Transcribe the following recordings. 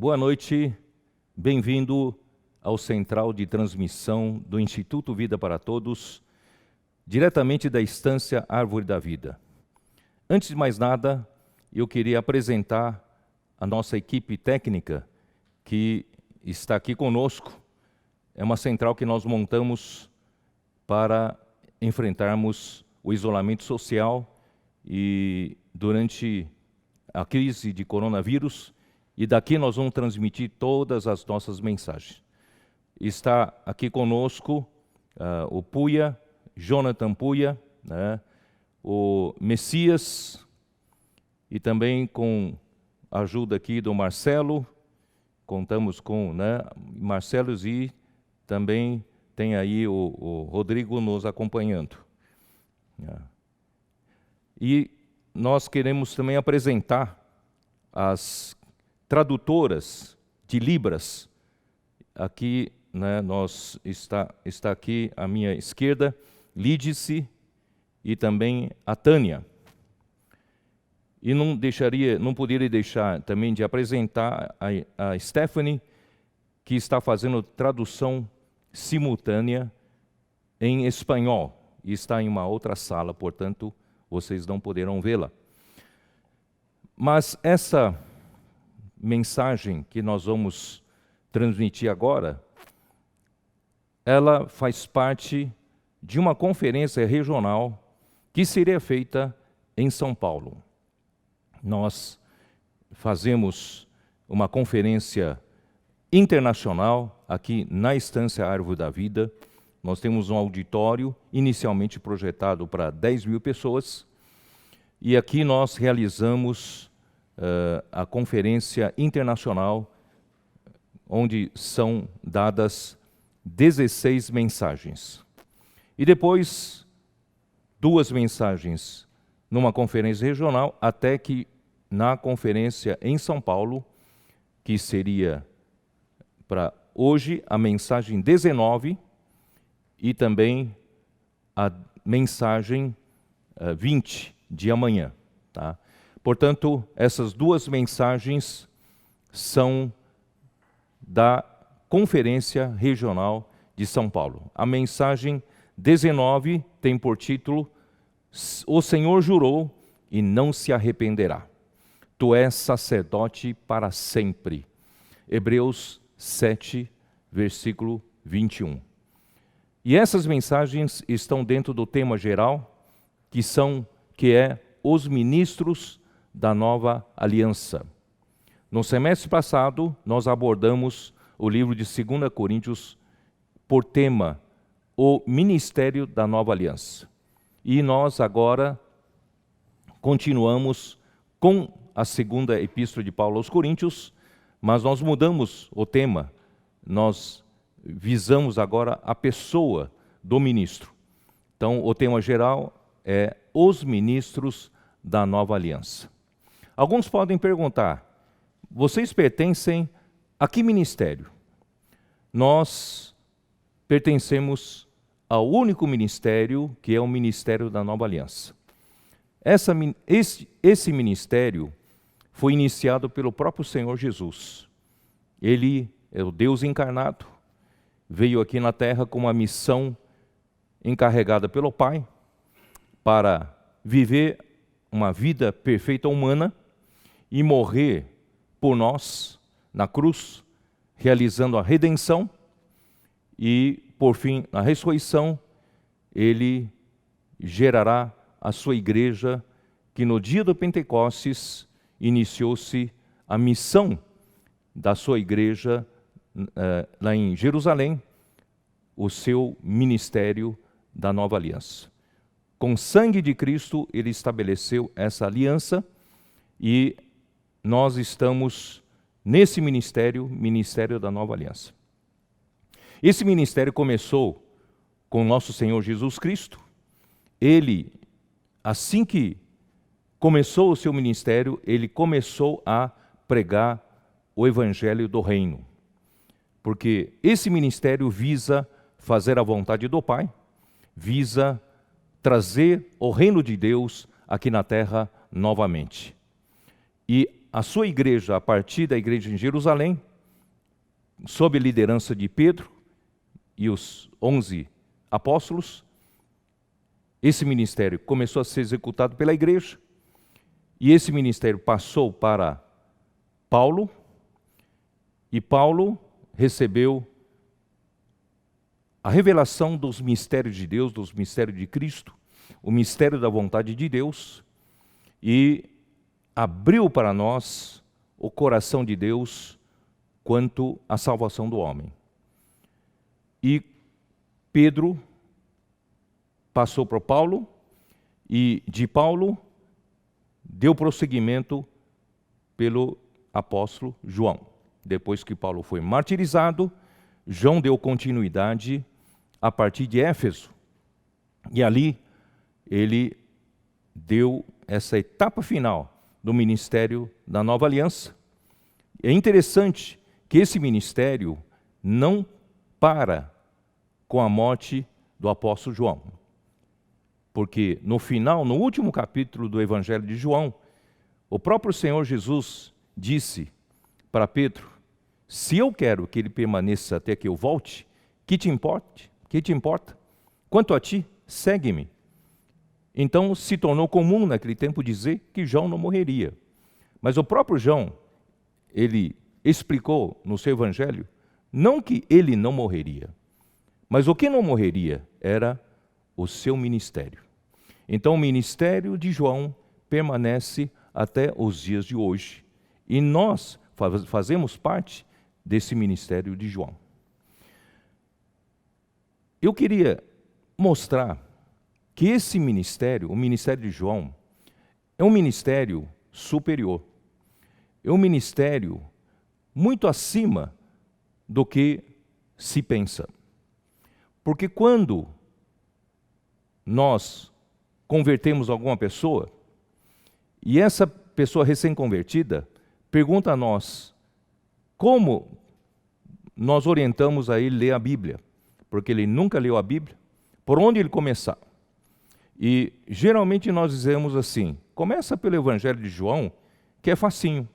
Boa noite, bem-vindo ao Central de Transmissão do Instituto Vida para Todos, diretamente da Estância Árvore da Vida. Antes de mais nada, eu queria apresentar a nossa equipe técnica que está aqui conosco. É uma central que nós montamos para enfrentarmos o isolamento social e durante a crise de coronavírus, e daqui nós vamos transmitir todas as nossas mensagens. Está aqui conosco o Puia, Jonathan Puia, né, o Messias, e também com a ajuda aqui do Marcelo. Contamos com Marcelo e também tem aí o Rodrigo nos acompanhando. E nós queremos também apresentar as tradutoras de Libras. Aqui, está aqui à minha esquerda, Lídice e também a Tânia. E não poderia deixar também de apresentar a Stephanie, que está fazendo tradução simultânea em espanhol. E está em uma outra sala, portanto, vocês não poderão vê-la. Mas essa mensagem que nós vamos transmitir agora, ela faz parte de uma conferência regional que seria feita em São Paulo. Nós fazemos uma conferência internacional aqui na Estância Árvore da Vida. Nós temos um auditório inicialmente projetado para 10 mil pessoas, e aqui nós realizamos a conferência internacional, onde são dadas 16 mensagens. E depois, 2 mensagens numa conferência regional, até que na conferência em São Paulo, que seria para hoje a mensagem 19 e também a mensagem 20 de amanhã, tá? Portanto, essas 2 mensagens são da Conferência Regional de São Paulo. A mensagem 19 tem por título: O Senhor jurou e não se arrependerá. Tu és sacerdote para sempre. Hebreus 7, versículo 21. E essas mensagens estão dentro do tema geral, que é os ministros da nova aliança. No semestre passado, nós abordamos o livro de 2 Coríntios por tema, o ministério da nova aliança. E nós agora continuamos com a segunda epístola de Paulo aos Coríntios, mas nós mudamos o tema. Nós visamos agora a pessoa do ministro. Então, o tema geral é os ministros da nova aliança. Alguns podem perguntar: vocês pertencem a que ministério? Nós pertencemos ao único ministério, que é o ministério da nova aliança. Esse ministério foi iniciado pelo próprio Senhor Jesus. Ele é o Deus encarnado, veio aqui na terra com uma missão encarregada pelo Pai para viver uma vida perfeita humana e morrer por nós na cruz, realizando a redenção, e por fim, na ressurreição, ele gerará a sua igreja, que no dia do Pentecostes iniciou-se a missão da sua igreja lá em Jerusalém, o seu ministério da nova aliança. Com o sangue de Cristo, ele estabeleceu essa aliança, e nós estamos nesse ministério, ministério da nova aliança. Esse ministério começou com nosso Senhor Jesus Cristo. Ele, assim que começou o seu ministério, ele começou a pregar o evangelho do reino. Porque esse ministério visa fazer a vontade do Pai, visa trazer o reino de Deus aqui na terra novamente. E a sua igreja, a partir da igreja em Jerusalém, sob a liderança de Pedro e os 11 apóstolos, esse ministério começou a ser executado pela igreja, e esse ministério passou para Paulo, e Paulo recebeu a revelação dos mistérios de Deus, dos mistérios de Cristo, o mistério da vontade de Deus, e abriu para nós o coração de Deus quanto à salvação do homem. E Pedro passou para Paulo, e de Paulo deu prosseguimento pelo apóstolo João. Depois que Paulo foi martirizado, João deu continuidade a partir de Éfeso. E ali ele deu essa etapa final do ministério da Nova Aliança. É interessante que esse ministério não para com a morte do apóstolo João. Porque no final, no último capítulo do Evangelho de João, o próprio Senhor Jesus disse para Pedro: se eu quero que ele permaneça até que eu volte, que te importa? Quanto a ti, segue-me. Então se tornou comum naquele tempo dizer que João não morreria. Mas o próprio João, ele explicou no seu Evangelho, não que ele não morreria, mas o que não morreria era o seu ministério. Então o ministério de João permanece até os dias de hoje. E nós fazemos parte desse ministério de João. Eu queria mostrar que esse ministério, o ministério de João, é um ministério superior. É um ministério muito acima do que se pensa. Porque quando nós convertemos alguma pessoa, e essa pessoa recém-convertida pergunta a nós como nós orientamos a ele ler a Bíblia, porque ele nunca leu a Bíblia, por onde ele começar? E geralmente nós dizemos assim: começa pelo Evangelho de João, que é facinho.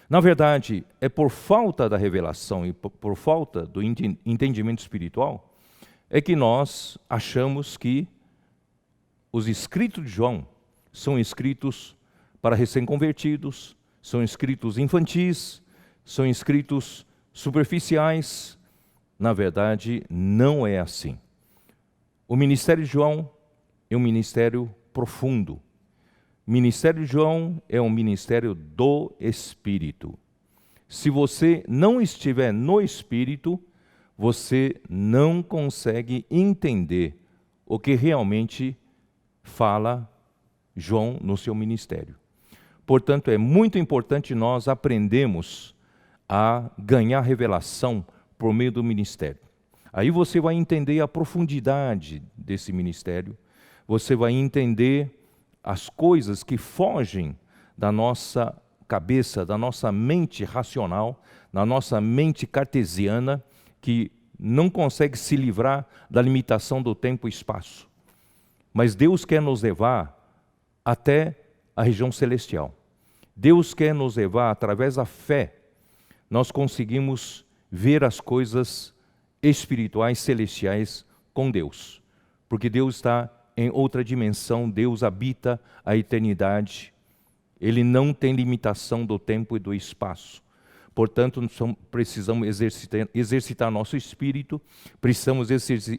Na verdade, é por falta da revelação e por falta do entendimento espiritual, é que nós achamos que os escritos de João são escritos para recém-convertidos, são escritos infantis, são escritos superficiais. Na verdade, não é assim. O ministério de João é um ministério profundo. O ministério de João é um ministério do Espírito. Se você não estiver no Espírito, você não consegue entender o que realmente fala João no seu ministério. Portanto, é muito importante nós aprendermos a ganhar revelação por meio do ministério. Aí você vai entender a profundidade desse ministério, você vai entender as coisas que fogem da nossa cabeça, da nossa mente racional, da nossa mente cartesiana, que não consegue se livrar da limitação do tempo e espaço. Mas Deus quer nos levar até a região celestial. Deus quer nos levar, através da fé, nós conseguimos ver as coisas espirituais, celestiais com Deus. Porque Deus está em outra dimensão, Deus habita a eternidade. Ele não tem limitação do tempo e do espaço. Portanto, precisamos exercitar nosso espírito, precisamos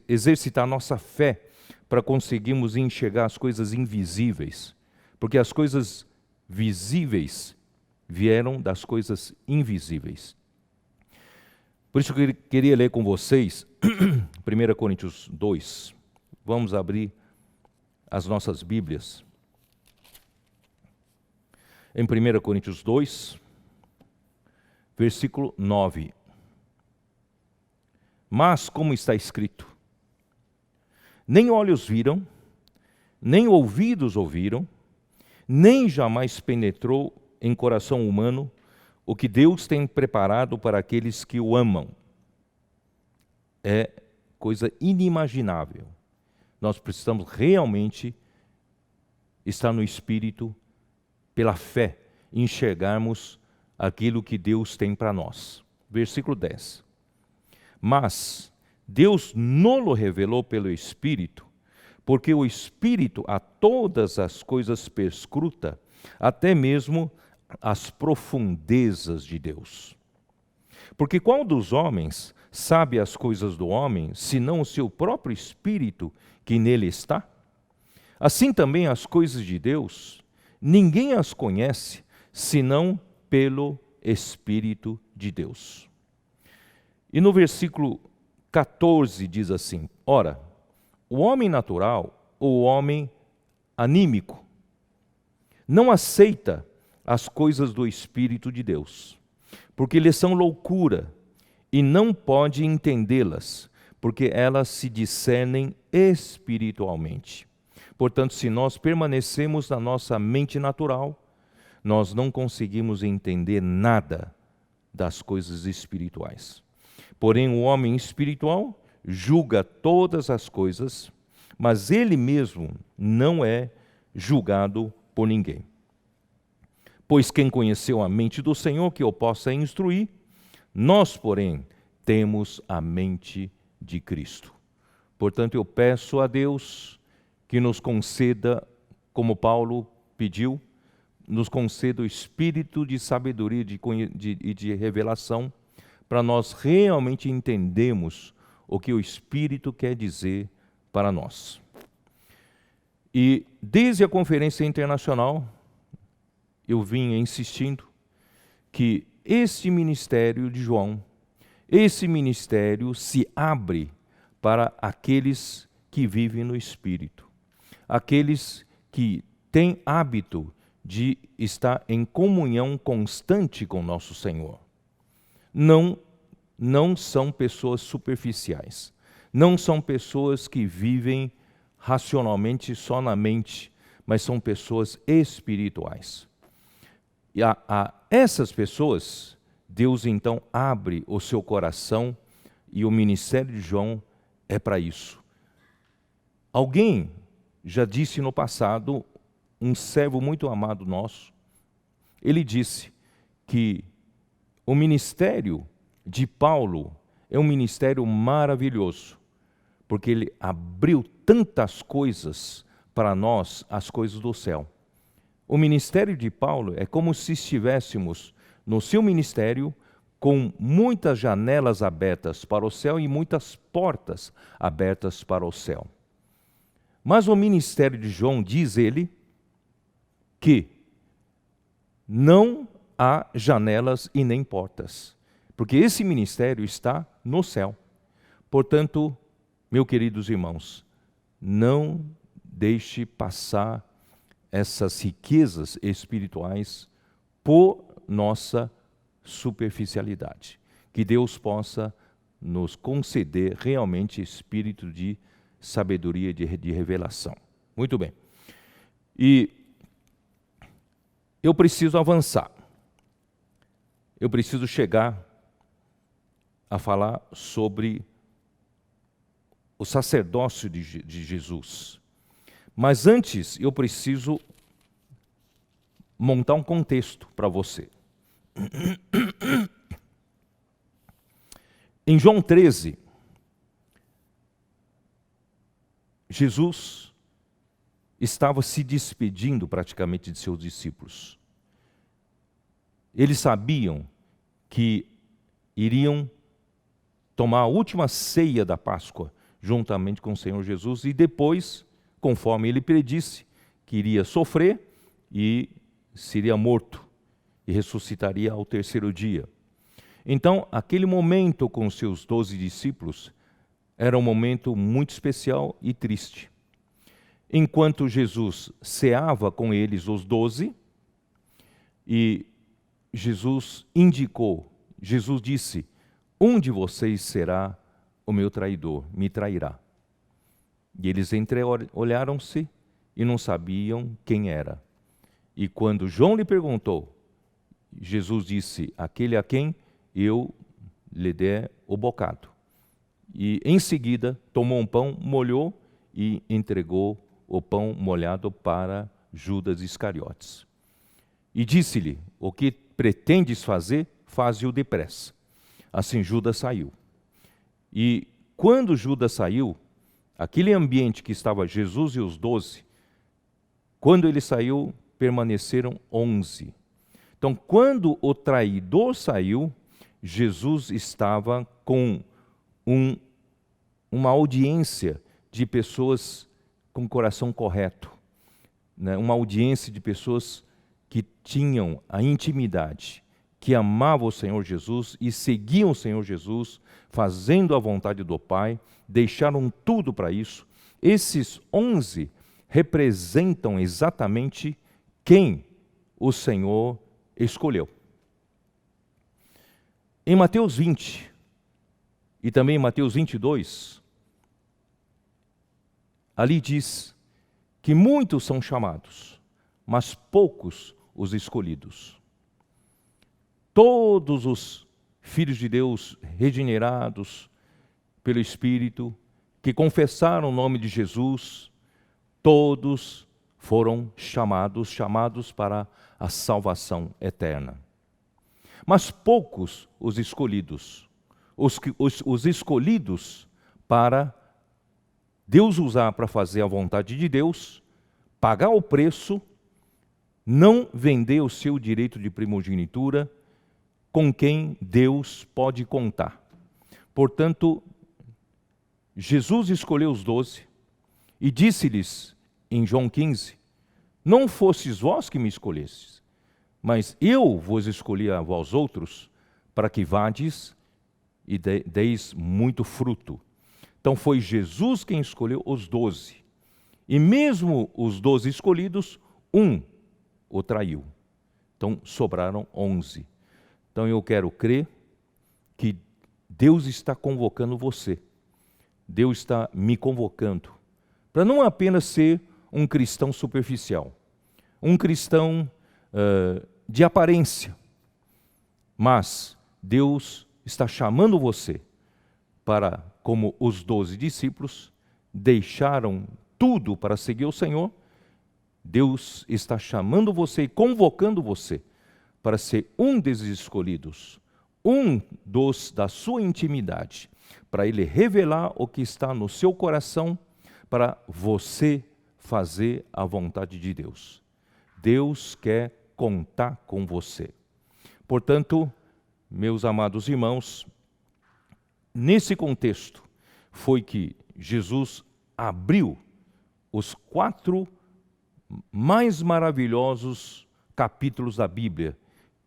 exercitar nossa fé para conseguirmos enxergar as coisas invisíveis. Porque as coisas visíveis vieram das coisas invisíveis. Por isso que eu queria ler com vocês 1 Coríntios 2. Vamos abrir as nossas Bíblias. Em 1 Coríntios 2, versículo 9. Mas, como está escrito, nem olhos viram, nem ouvidos ouviram, nem jamais penetrou em coração humano o que Deus tem preparado para aqueles que o amam. É coisa inimaginável. Nós precisamos realmente estar no Espírito pela fé enxergarmos aquilo que Deus tem para nós. Versículo 10. Mas Deus nolo revelou pelo Espírito, porque o Espírito a todas as coisas perscruta, até mesmo as profundezas de Deus. Porque qual dos homens sabe as coisas do homem, senão o seu próprio Espírito que nele está? Assim também as coisas de Deus, ninguém as conhece, senão pelo Espírito de Deus. E no versículo 14 diz assim: ora, o homem natural, ou o homem anímico, não aceita as coisas do Espírito de Deus, porque lhes são loucura, e não pode entendê-las, porque elas se discernem espiritualmente. Portanto, se nós permanecemos na nossa mente natural, nós não conseguimos entender nada das coisas espirituais. Porém, o homem espiritual julga todas as coisas, mas ele mesmo não é julgado por ninguém. Pois quem conheceu a mente do Senhor que o possa instruir, nós, porém, temos a mente de Cristo. Portanto, eu peço a Deus que nos conceda, como Paulo pediu, nos conceda o espírito de sabedoria e de revelação, para nós realmente entendermos o que o Espírito quer dizer para nós. E desde a Conferência Internacional, eu vinha insistindo que esse ministério de João, esse ministério se abre para aqueles que vivem no Espírito, aqueles que têm hábito de estar em comunhão constante com nosso Senhor. Não são pessoas superficiais, não são pessoas que vivem racionalmente só na mente, mas são pessoas espirituais. E a essas pessoas, Deus então abre o seu coração, e o ministério de João é para isso. Alguém já disse no passado, um servo muito amado nosso, ele disse que o ministério de Paulo é um ministério maravilhoso, porque ele abriu tantas coisas para nós, as coisas do céu. O ministério de Paulo é como se estivéssemos no seu ministério com muitas janelas abertas para o céu e muitas portas abertas para o céu. Mas o ministério de João, diz ele, que não há janelas e nem portas, porque esse ministério está no céu. Portanto, meus queridos irmãos, não deixe passar essas riquezas espirituais por nossa superficialidade. Que Deus possa nos conceder realmente espírito de sabedoria, de revelação. Muito bem. E eu preciso avançar. Eu preciso chegar a falar sobre o sacerdócio de Jesus. Mas antes, eu preciso montar um contexto para você. Em João 13, Jesus estava se despedindo praticamente de seus discípulos. Eles sabiam que iriam tomar a última ceia da Páscoa juntamente com o Senhor Jesus e depois, conforme ele predisse, que iria sofrer e seria morto e ressuscitaria ao terceiro dia. Então, aquele momento com os seus 12 discípulos era um momento muito especial e triste. Enquanto Jesus ceava com eles os 12, e Jesus indicou, Jesus disse: um de vocês será o meu traidor, me trairá. E eles olharam-se e não sabiam quem era. E quando João lhe perguntou, Jesus disse: aquele a quem eu lhe der o bocado. E em seguida tomou um pão, molhou e entregou o pão molhado para Judas Iscariotes. e disse-lhe: o que pretendes fazer, faze-o depressa. Assim Judas saiu. E quando Judas saiu, aquele ambiente que estava Jesus e os 12, quando ele saiu, permaneceram 11. Então, quando o traidor saiu, Jesus estava com uma audiência de pessoas com o coração correto, né? Uma audiência de pessoas que tinham a intimidade, que amavam o Senhor Jesus e seguiam o Senhor Jesus, fazendo a vontade do Pai, deixaram tudo para isso. Esses 11 representam exatamente quem o Senhor escolheu. Em Mateus 20 e também em Mateus 22, ali diz que muitos são chamados, mas poucos os escolhidos. Todos os filhos de Deus regenerados pelo Espírito, que confessaram o nome de Jesus, todos foram chamados para a salvação eterna. Mas poucos os escolhidos, os escolhidos para Deus usar para fazer a vontade de Deus, pagar o preço, não vender o seu direito de primogenitura, com quem Deus pode contar. Portanto, Jesus escolheu os 12 e disse-lhes em João 15, não fostes vós que me escolhestes, mas eu vos escolhi a vós outros, para que vades e deis muito fruto. Então foi Jesus quem escolheu os 12. E mesmo os 12 escolhidos, um o traiu. Então sobraram 11. Então eu quero crer que Deus está convocando você. Deus está me convocando para não apenas ser um cristão superficial, um cristão de aparência, mas Deus está chamando você para, como os 12 discípulos deixaram tudo para seguir o Senhor, Deus está chamando você e convocando você para ser um desses escolhidos, um da sua intimidade, para Ele revelar o que está no seu coração, para você fazer a vontade de Deus. Deus quer contar com você. Portanto, meus amados irmãos, nesse contexto foi que Jesus abriu os 4 mais maravilhosos capítulos da Bíblia,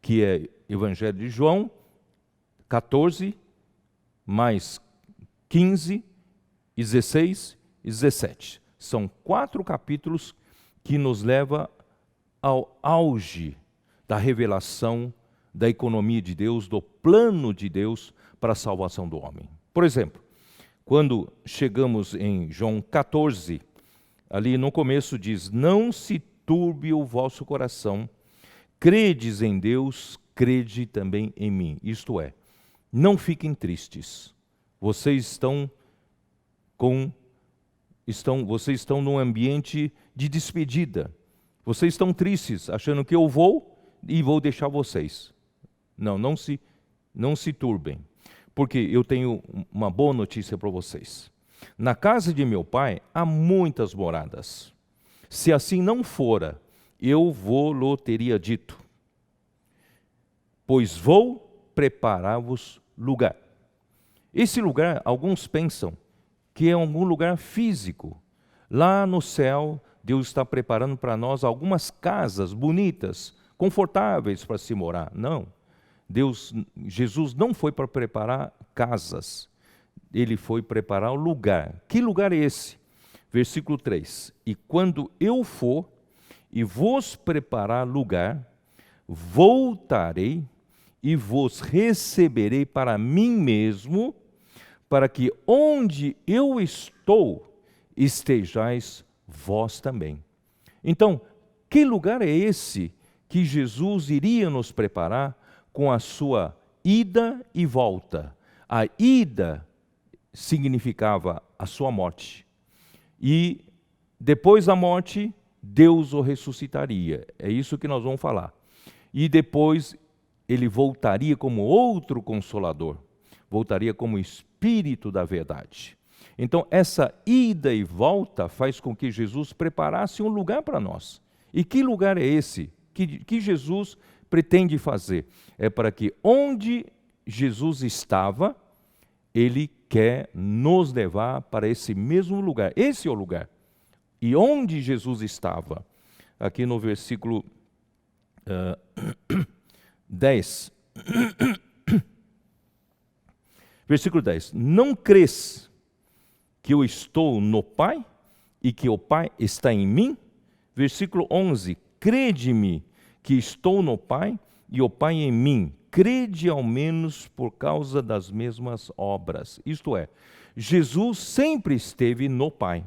que é Evangelho de João, 14, mais 15, 16 e 17. São 4 capítulos que nos levam ao auge da revelação da economia de Deus, do plano de Deus para a salvação do homem. Por exemplo, quando chegamos em João 14, ali no começo diz, não se turbe o vosso coração, credes em Deus, crede também em mim. Isto é, não fiquem tristes. Vocês estão num ambiente de despedida. Vocês estão tristes, achando que eu vou e vou deixar vocês. Não se turbem, porque eu tenho uma boa notícia para vocês. Na casa de meu pai há muitas moradas. Se assim não fora, eu vou-lo teria dito, pois vou preparar-vos lugar. Esse lugar, alguns pensam que é algum lugar físico. Lá no céu, Deus está preparando para nós algumas casas bonitas, confortáveis para se morar. Não. Jesus não foi para preparar casas. Ele foi preparar o lugar. Que lugar é esse? Versículo 3. E quando eu for e vos preparar lugar, voltarei e vos receberei para mim mesmo, para que onde eu estou, estejais vós também. Então, que lugar é esse que Jesus iria nos preparar com a sua ida e volta? A ida significava a sua morte. E depois da morte, Deus o ressuscitaria. É isso que nós vamos falar. e depois ele voltaria como outro Consolador, voltaria como Espírito da verdade. Então, essa ida e volta faz com que Jesus preparasse um lugar para nós. E que lugar é esse? Que Jesus pretende fazer? É para que onde Jesus estava, Ele quer nos levar para esse mesmo lugar. Esse é o lugar. E onde Jesus estava? Aqui no versículo 10. Versículo 10. Não crês que eu estou no Pai e que o Pai está em mim? Versículo 11. Crede-me que estou no Pai e o Pai em mim. Crede ao menos por causa das mesmas obras. Isto é, Jesus sempre esteve no Pai.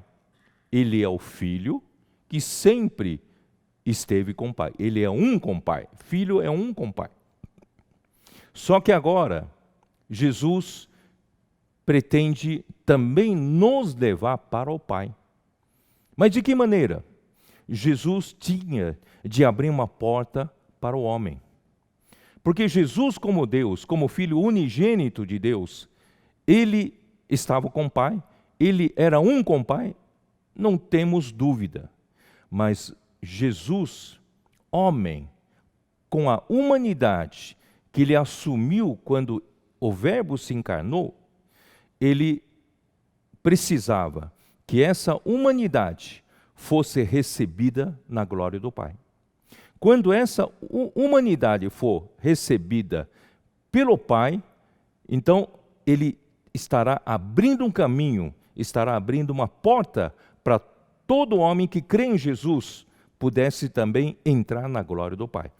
Ele é o Filho que sempre esteve com o Pai. Ele é um com o Pai. Filho é um com o Pai. Só que agora, Jesus pretende também nos levar para o Pai. Mas de que maneira? Jesus tinha de abrir uma porta para o homem. Porque Jesus, como Deus, como Filho unigênito de Deus, Ele estava com o Pai, Ele era um com o Pai, não temos dúvida. Mas Jesus, homem, com a humanidade que Ele assumiu quando o Verbo se encarnou, Ele precisava que essa humanidade fosse recebida na glória do Pai. Quando essa humanidade for recebida pelo Pai, então Ele estará abrindo um caminho, estará abrindo uma porta para todo homem que crê em Jesus pudesse também entrar na glória do Pai.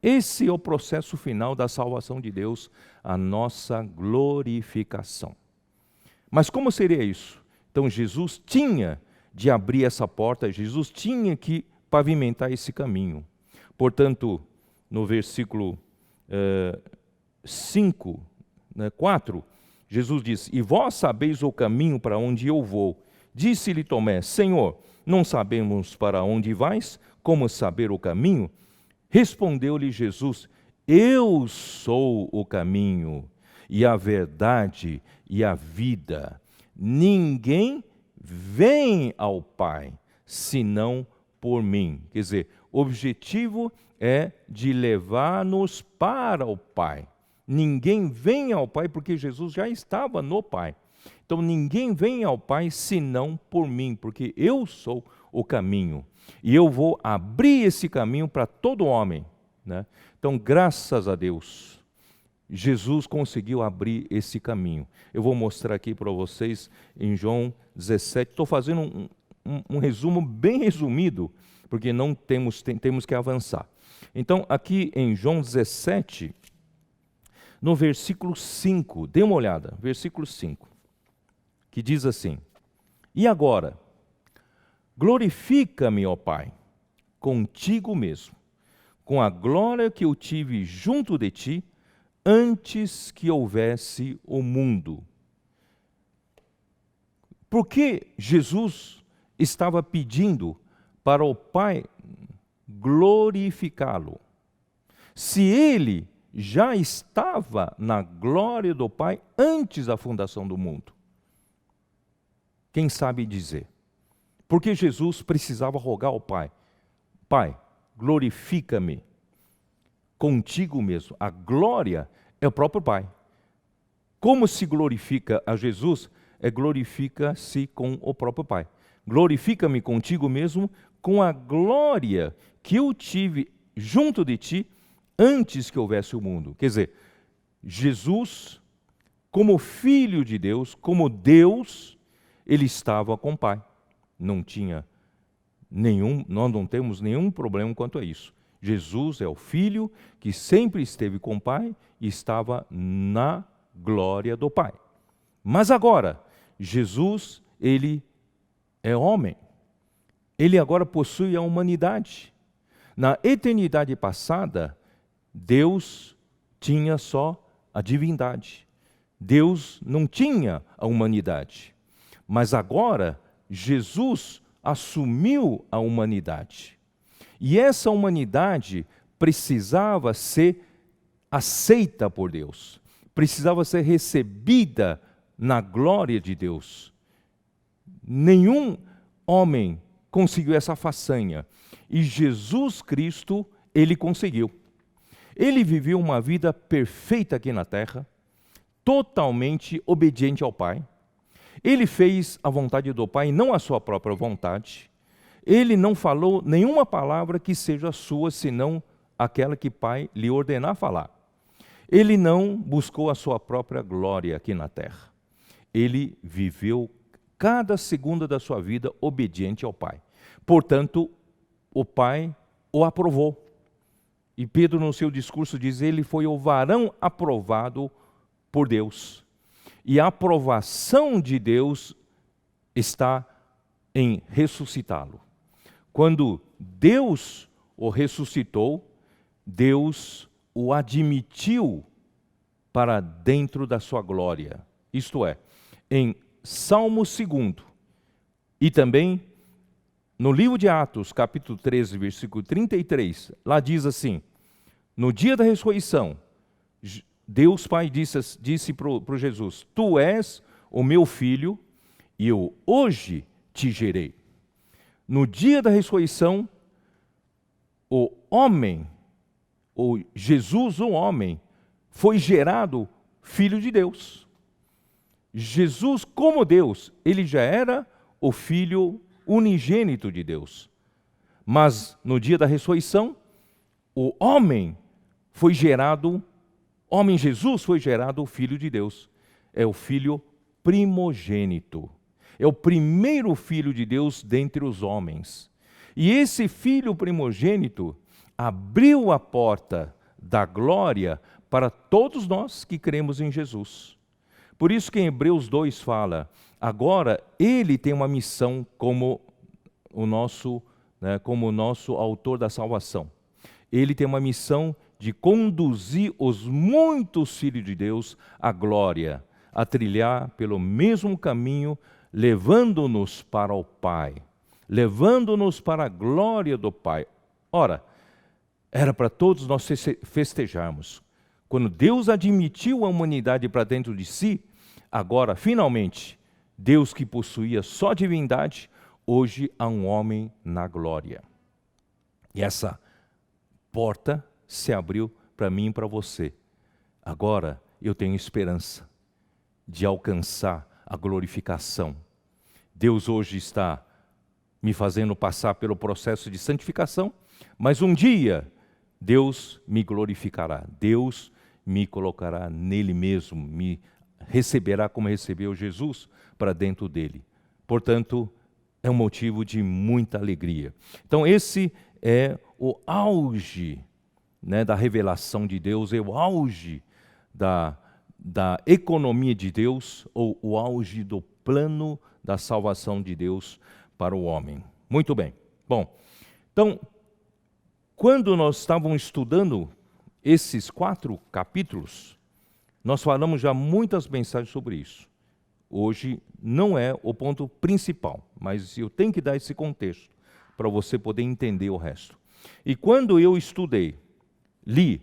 Esse é o processo final da salvação de Deus, a nossa glorificação. Mas como seria isso? Então Jesus tinha de abrir essa porta, Jesus tinha que pavimentar esse caminho. Portanto, no versículo 4, Jesus diz: E vós sabeis o caminho para onde eu vou. Disse-lhe Tomé: Senhor, não sabemos para onde vais, como saber o caminho? Respondeu-lhe Jesus: Eu sou o caminho, e a verdade, e a vida. Ninguém vem ao Pai, senão por mim. Quer dizer, o objetivo é de levar-nos para o Pai. Ninguém vem ao Pai porque Jesus já estava no Pai. Então ninguém vem ao Pai senão por mim, porque eu sou o caminho. E eu vou abrir esse caminho para todo homem, né? Então, graças a Deus, Jesus conseguiu abrir esse caminho. Eu vou mostrar aqui para vocês em João 17. Estou fazendo um resumo bem resumido, porque não temos que avançar. Então, aqui em João 17, no versículo 5, dê uma olhada, versículo 5, que diz assim: E agora, glorifica-me, ó Pai, contigo mesmo, com a glória que eu tive junto de ti, antes que houvesse o mundo. Por que Jesus estava pedindo para o Pai glorificá-lo? Se ele já estava na glória do Pai antes da fundação do mundo. Quem sabe dizer? Porque Jesus precisava rogar ao Pai: Pai, glorifica-me contigo mesmo. A glória é o próprio Pai. Como se glorifica a Jesus? Glorifica-se com o próprio Pai. Glorifica-me contigo mesmo, com a glória que eu tive junto de ti antes que houvesse o mundo. Quer dizer, Jesus, como Filho de Deus, como Deus, ele estava com o Pai. Nós não temos nenhum problema quanto a isso. Jesus é o Filho que sempre esteve com o Pai e estava na glória do Pai. Mas agora, Jesus, ele é homem. Ele agora possui a humanidade. Na eternidade passada, Deus tinha só a divindade. Deus não tinha a humanidade. Mas agora, Jesus assumiu a humanidade. E essa humanidade precisava ser aceita por Deus, precisava ser recebida na glória de Deus. Nenhum homem conseguiu essa façanha, e Jesus Cristo, ele conseguiu. Ele viveu uma vida perfeita aqui na terra, totalmente obediente ao Pai. Ele fez a vontade do Pai, não a sua própria vontade. Ele não falou nenhuma palavra que seja sua, senão aquela que o Pai lhe ordenar falar. Ele não buscou a sua própria glória aqui na terra. Ele viveu cada segundo da sua vida obediente ao Pai. Portanto, o Pai o aprovou. E Pedro, no seu discurso, diz: ele foi o varão aprovado por Deus. E a aprovação de Deus está em ressuscitá-lo. Quando Deus o ressuscitou, Deus o admitiu para dentro da sua glória. Isto é, em Salmo 2 e também no livro de Atos, capítulo 13, versículo 33, lá diz assim: no dia da ressurreição, Deus Pai disse para Jesus: tu és o meu filho e eu hoje te gerei. No dia da ressurreição, o homem, ou Jesus, o homem, foi gerado filho de Deus. Jesus, como Deus, ele já era o filho unigênito de Deus. Mas no dia da ressurreição, o homem foi gerado, homem Jesus foi gerado filho de Deus. É o filho primogênito. É o primeiro filho de Deus dentre os homens. E esse filho primogênito abriu a porta da glória para todos nós que cremos em Jesus. Por isso que em Hebreus 2 fala: agora ele tem uma missão como o nosso autor da salvação. Ele tem uma missão de conduzir os muitos filhos de Deus à glória, a trilhar pelo mesmo caminho, levando-nos para o Pai, levando-nos para a glória do Pai. Ora, era para todos nós festejarmos. Quando Deus admitiu a humanidade para dentro de si, agora, finalmente, Deus que possuía só divindade, hoje há um homem na glória. E essa porta se abriu para mim e para você. Agora eu tenho esperança de alcançar a glorificação. Deus hoje está me fazendo passar pelo processo de santificação, mas um dia Deus me glorificará. Deus me colocará nele mesmo, me receberá como recebeu Jesus para dentro dele. Portanto, é um motivo de muita alegria. Então, esse é o auge, da revelação de Deus, é o auge da economia de Deus, ou o auge do plano da salvação de Deus para o homem. Muito bem. Bom, então, quando nós estávamos estudando esses 4 capítulos, nós falamos já muitas mensagens sobre isso. Hoje não é o ponto principal, mas eu tenho que dar esse contexto para você poder entender o resto. E quando eu li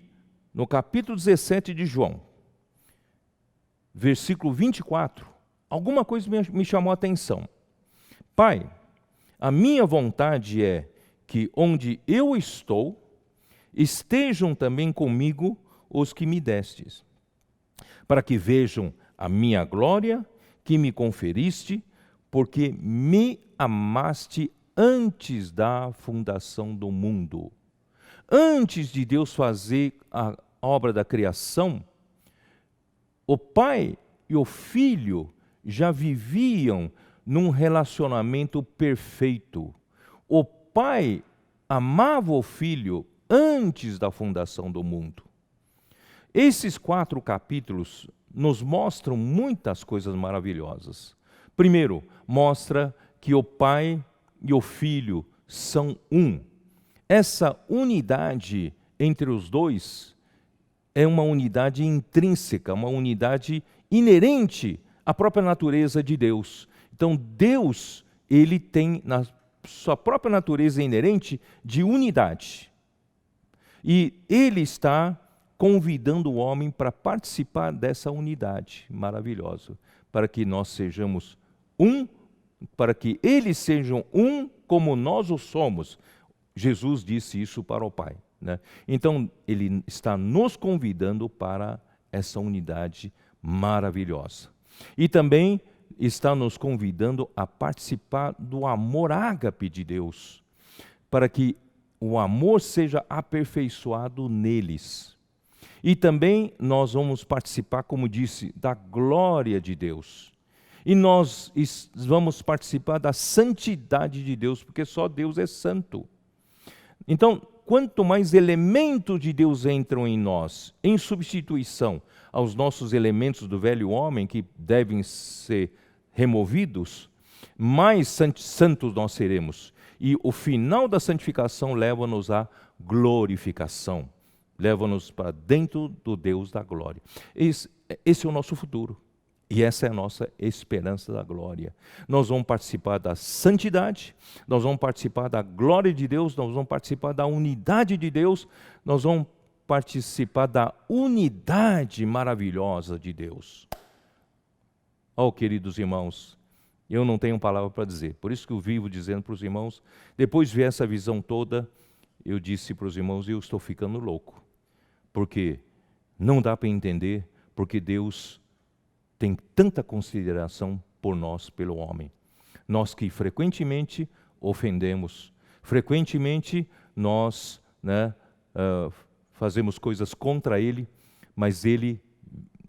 no capítulo 17 de João, versículo 24, alguma coisa me chamou a atenção. Pai, a minha vontade é que onde eu estou, estejam também comigo os que me destes, para que vejam a minha glória que me conferiste, porque me amaste antes da fundação do mundo. Antes de Deus fazer a obra da criação, o Pai e o Filho já viviam num relacionamento perfeito. O Pai amava o Filho antes da fundação do mundo. Esses 4 capítulos nos mostram muitas coisas maravilhosas. Primeiro, mostra que o Pai e o Filho são um. Essa unidade entre os dois é uma unidade intrínseca, uma unidade inerente à própria natureza de Deus. Então, Deus, ele tem na sua própria natureza inerente de unidade. E Ele está convidando o homem para participar dessa unidade maravilhosa, para que nós sejamos um, para que eles sejam um como nós o somos. Jesus disse isso para o Pai, né? Então, Ele está nos convidando para essa unidade maravilhosa. E também está nos convidando a participar do amor ágape de Deus, para que o amor seja aperfeiçoado neles. E também nós vamos participar, como disse, da glória de Deus. E nós vamos participar da santidade de Deus, porque só Deus é santo. Então, quanto mais elementos de Deus entram em nós, em substituição aos nossos elementos do velho homem, que devem ser removidos, mais santos nós seremos. E o final da santificação leva-nos à glorificação, leva-nos para dentro do Deus da glória. Esse é o nosso futuro. E essa é a nossa esperança da glória. Nós vamos participar da santidade, nós vamos participar da glória de Deus, nós vamos participar da unidade de Deus, nós vamos participar da unidade maravilhosa de Deus. Oh, queridos irmãos, eu não tenho palavra para dizer, por isso que eu vivo dizendo para os irmãos, depois de ver essa visão toda, eu disse para os irmãos, eu estou ficando louco, porque não dá para entender, porque Deus tem tanta consideração por nós, pelo homem. Nós que frequentemente ofendemos, frequentemente nós fazemos coisas contra Ele, mas Ele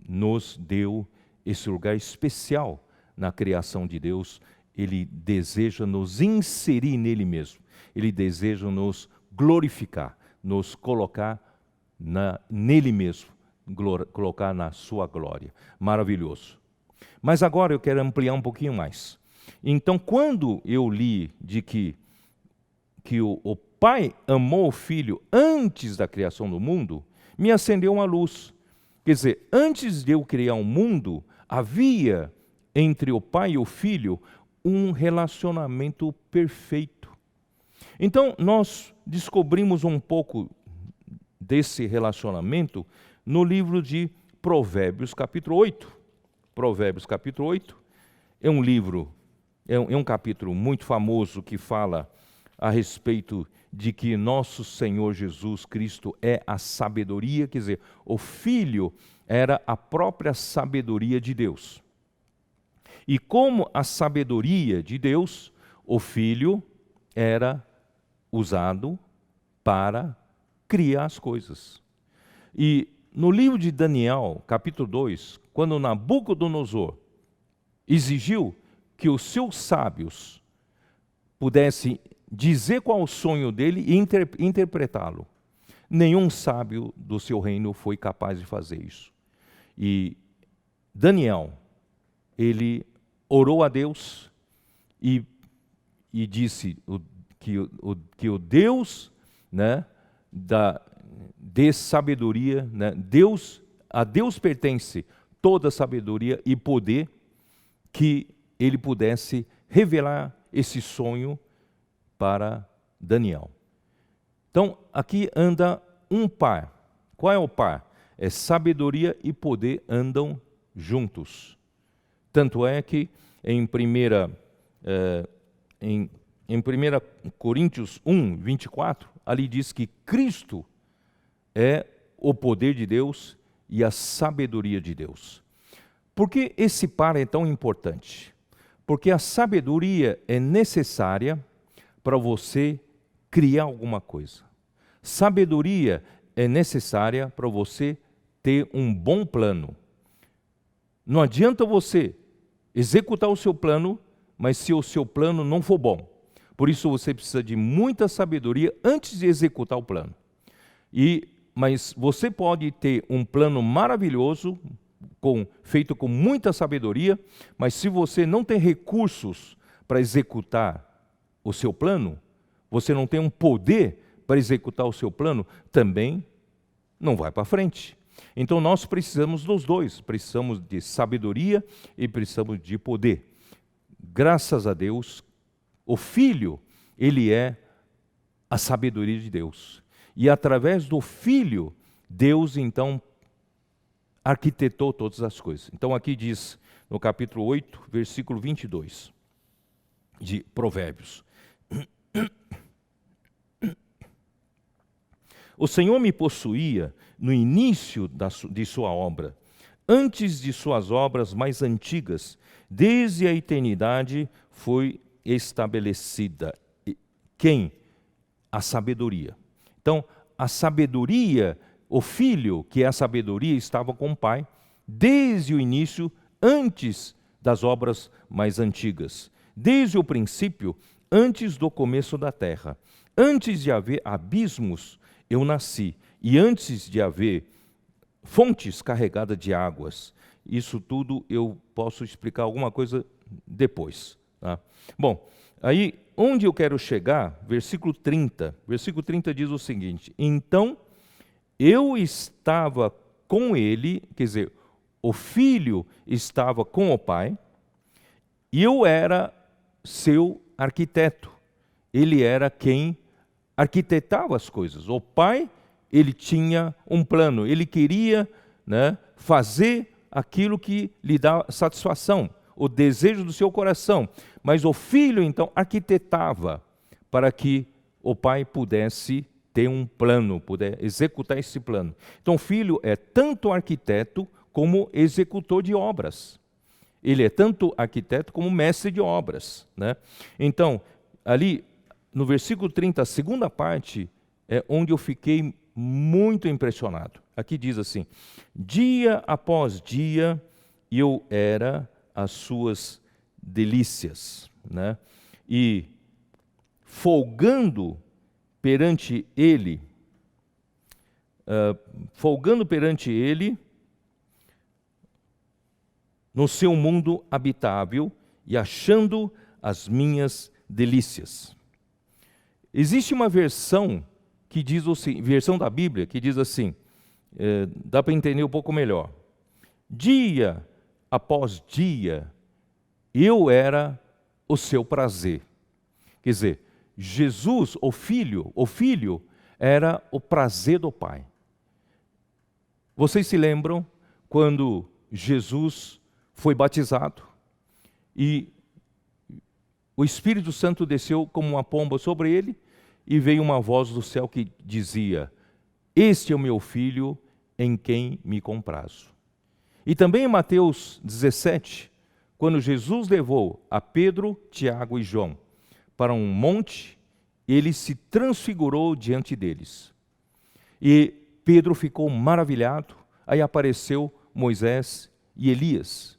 nos deu esse lugar especial na criação de Deus. Ele deseja nos inserir nele mesmo. Ele deseja nos glorificar, nos colocar nele mesmo. Colocar na sua glória. Maravilhoso. Mas agora eu quero ampliar um pouquinho mais. Então, quando eu li de que o Pai amou o Filho antes da criação do mundo, me acendeu uma luz. Quer dizer, antes de eu criar o mundo, havia entre o Pai e o Filho um relacionamento perfeito. Então, nós descobrimos um pouco desse relacionamento no livro de Provérbios, capítulo 8. Provérbios, capítulo 8, é um livro, é um capítulo muito famoso que fala a respeito de que nosso Senhor Jesus Cristo é a sabedoria, quer dizer, o Filho era a própria sabedoria de Deus. E como a sabedoria de Deus, o Filho era usado para criar as coisas. E no livro de Daniel, capítulo 2, quando Nabucodonosor exigiu que os seus sábios pudessem dizer qual o sonho dele e interpretá-lo, nenhum sábio do seu reino foi capaz de fazer isso. E Daniel, ele orou a Deus e disse que o Deus, de sabedoria, a Deus pertence toda sabedoria e poder, que ele pudesse revelar esse sonho para Daniel. Então, aqui anda um par. Qual é o par? É sabedoria e poder andam juntos. Tanto é que em 1 Coríntios 1, 24, ali diz que Cristo é o poder de Deus e a sabedoria de Deus. Por que esse par é tão importante? Porque a sabedoria é necessária para você criar alguma coisa. Sabedoria é necessária para você ter um bom plano. Não adianta você executar o seu plano, mas se o seu plano não for bom. Por isso você precisa de muita sabedoria antes de executar o plano. Mas você pode ter um plano maravilhoso, feito com muita sabedoria, mas se você não tem recursos para executar o seu plano, você não tem um poder para executar o seu plano, também não vai para frente. Então nós precisamos dos dois, precisamos de sabedoria e precisamos de poder. Graças a Deus, o Filho, ele é a sabedoria de Deus. E através do Filho, Deus então arquitetou todas as coisas. Então aqui diz, no capítulo 8, versículo 22, de Provérbios. O Senhor me possuía no início de sua obra, antes de suas obras mais antigas, desde a eternidade foi estabelecida. Quem? A sabedoria. Então, a sabedoria, o Filho, que é a sabedoria, estava com o Pai, desde o início, antes das obras mais antigas. Desde o princípio, antes do começo da terra. Antes de haver abismos, eu nasci. E antes de haver fontes carregadas de águas. Isso tudo eu posso explicar alguma coisa depois. Tá? Bom, aí onde eu quero chegar, versículo 30. Versículo 30 diz o seguinte: então eu estava com ele, quer dizer, o Filho estava com o Pai, e eu era seu arquiteto. Ele era quem arquitetava as coisas. O Pai, ele tinha um plano, ele queria, né, fazer aquilo que lhe dá satisfação, o desejo do seu coração. Mas o Filho, então, arquitetava para que o Pai pudesse ter um plano, puder executar esse plano. Então, o Filho é tanto arquiteto como executor de obras. Ele é tanto arquiteto como mestre de obras, né? Então, ali no versículo 30, a segunda parte, é onde eu fiquei muito impressionado. Aqui diz assim: dia após dia eu era as suas delícias, né? E folgando perante ele, no seu mundo habitável e achando as minhas delícias. Existe uma versão que diz assim, versão da Bíblia que diz assim, dá para entender um pouco melhor. Dia após dia, eu era o seu prazer. Quer dizer, Jesus, o Filho era o prazer do Pai. Vocês se lembram quando Jesus foi batizado e o Espírito Santo desceu como uma pomba sobre ele e veio uma voz do céu que dizia: este é o meu Filho em quem me comprazo. E também em Mateus 17, quando Jesus levou a Pedro, Tiago e João para um monte, ele se transfigurou diante deles. E Pedro ficou maravilhado, aí apareceu Moisés e Elias.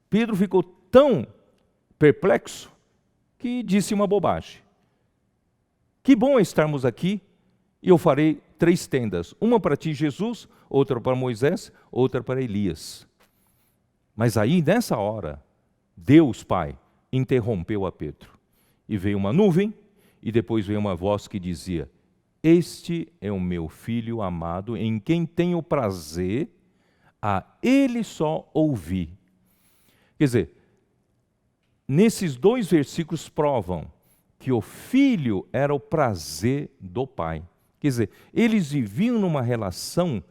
Pedro ficou tão perplexo que disse uma bobagem. Que bom é estarmos aqui, e eu farei 3 tendas. Uma para ti, Jesus, outra para Moisés, outra para Elias. Mas aí, nessa hora, Deus Pai interrompeu a Pedro. E veio uma nuvem, e depois veio uma voz que dizia: este é o meu Filho amado, em quem tenho prazer, a ele só ouvi. Quer dizer, nesses 2 versículos provam que o Filho era o prazer do Pai. Quer dizer, eles viviam numa relação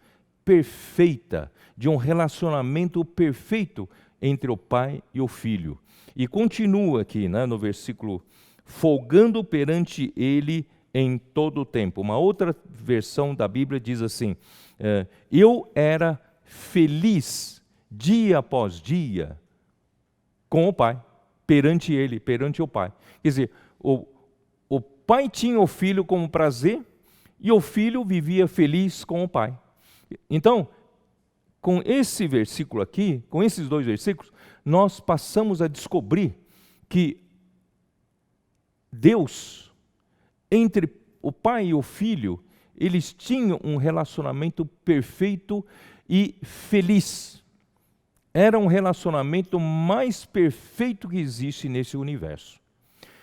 perfeita, de um relacionamento perfeito entre o Pai e o Filho. E continua aqui, né, no versículo, folgando perante ele em todo o tempo. Uma outra versão da Bíblia diz assim, eu era feliz dia após dia com o Pai, perante ele, perante o Pai. Quer dizer, o Pai tinha o Filho como prazer e o Filho vivia feliz com o Pai. Então, com esse versículo aqui, com esses 2 versículos, nós passamos a descobrir que Deus, entre o Pai e o Filho, eles tinham um relacionamento perfeito e feliz. Era um relacionamento mais perfeito que existe nesse universo.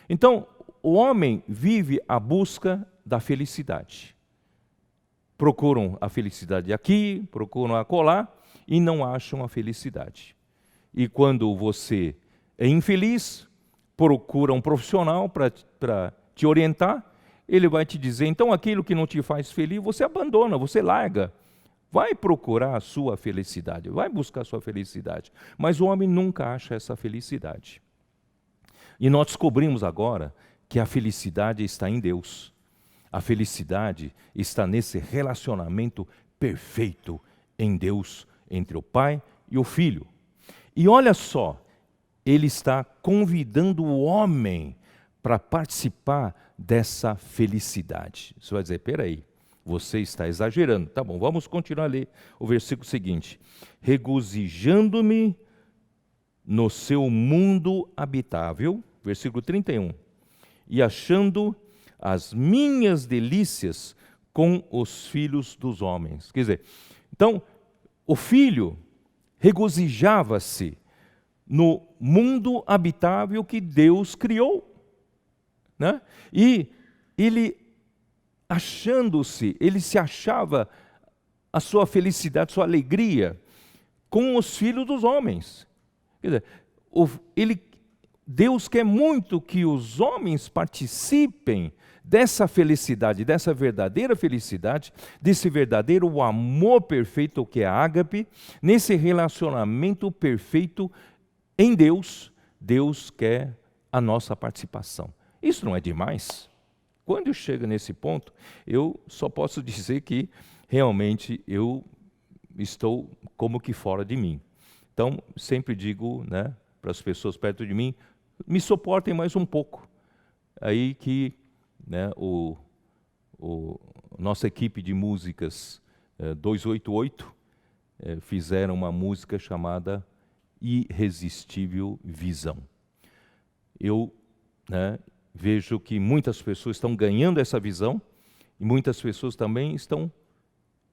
Então, o homem vive à busca da felicidade. Procuram a felicidade aqui, procuram acolá e não acham a felicidade. E quando você é infeliz, procura um profissional para te orientar, ele vai te dizer, então aquilo que não te faz feliz, você abandona, você larga. Vai procurar a sua felicidade, vai buscar a sua felicidade. Mas o homem nunca acha essa felicidade. E nós descobrimos agora que a felicidade está em Deus. A felicidade está nesse relacionamento perfeito em Deus, entre o Pai e o Filho. E olha só, ele está convidando o homem para participar dessa felicidade. Você vai dizer, peraí, você está exagerando. Tá bom, vamos continuar a ler o versículo seguinte. Regozijando-me no seu mundo habitável, versículo 31, e achando as minhas delícias com os filhos dos homens. Quer dizer, então, o filho regozijava-se no mundo habitável que Deus criou, né? E ele ele se achava a sua felicidade, sua alegria com os filhos dos homens. Quer dizer, Deus quer muito que os homens participem dessa felicidade, dessa verdadeira felicidade, desse verdadeiro amor perfeito que é a ágape, nesse relacionamento perfeito em Deus. Deus quer a nossa participação. Isso não é demais? Quando eu chego nesse ponto, eu só posso dizer que realmente eu estou como que fora de mim. Então, sempre digo, né, para as pessoas perto de mim, me suportem mais um pouco. Aí que, né, nossa equipe de músicas 288 fizeram uma música chamada Irresistível Visão. Eu, né, vejo que muitas pessoas estão ganhando essa visão e muitas pessoas também estão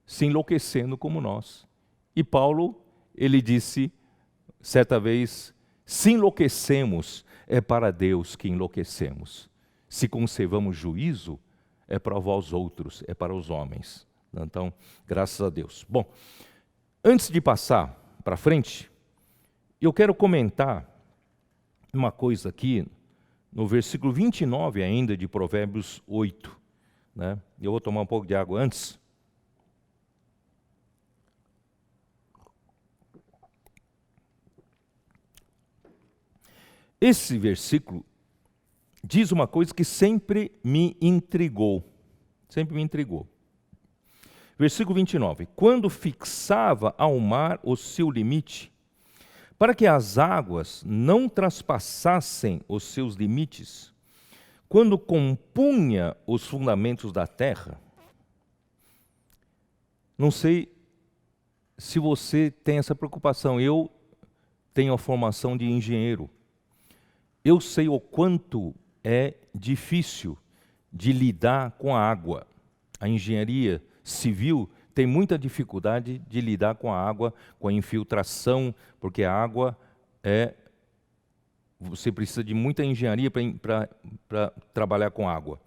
se enlouquecendo como nós. E Paulo, ele disse certa vez, se enlouquecemos, é para Deus que enlouquecemos. Se conservamos juízo, é para vós outros, é para os homens. Então, graças a Deus. Bom, antes de passar para frente, eu quero comentar uma coisa aqui, no versículo 29 ainda de Provérbios 8. Né? Eu vou tomar um pouco de água antes. Esse versículo diz uma coisa que sempre me intrigou. Sempre me intrigou. Versículo 29. Quando fixava ao mar o seu limite, para que as águas não traspassassem os seus limites, quando compunha os fundamentos da terra. Não sei se você tem essa preocupação. Eu tenho a formação de engenheiro. Eu sei o quanto é difícil de lidar com a água. A engenharia civil tem muita dificuldade de lidar com a água, com a infiltração, porque a água você precisa de muita engenharia para trabalhar com água.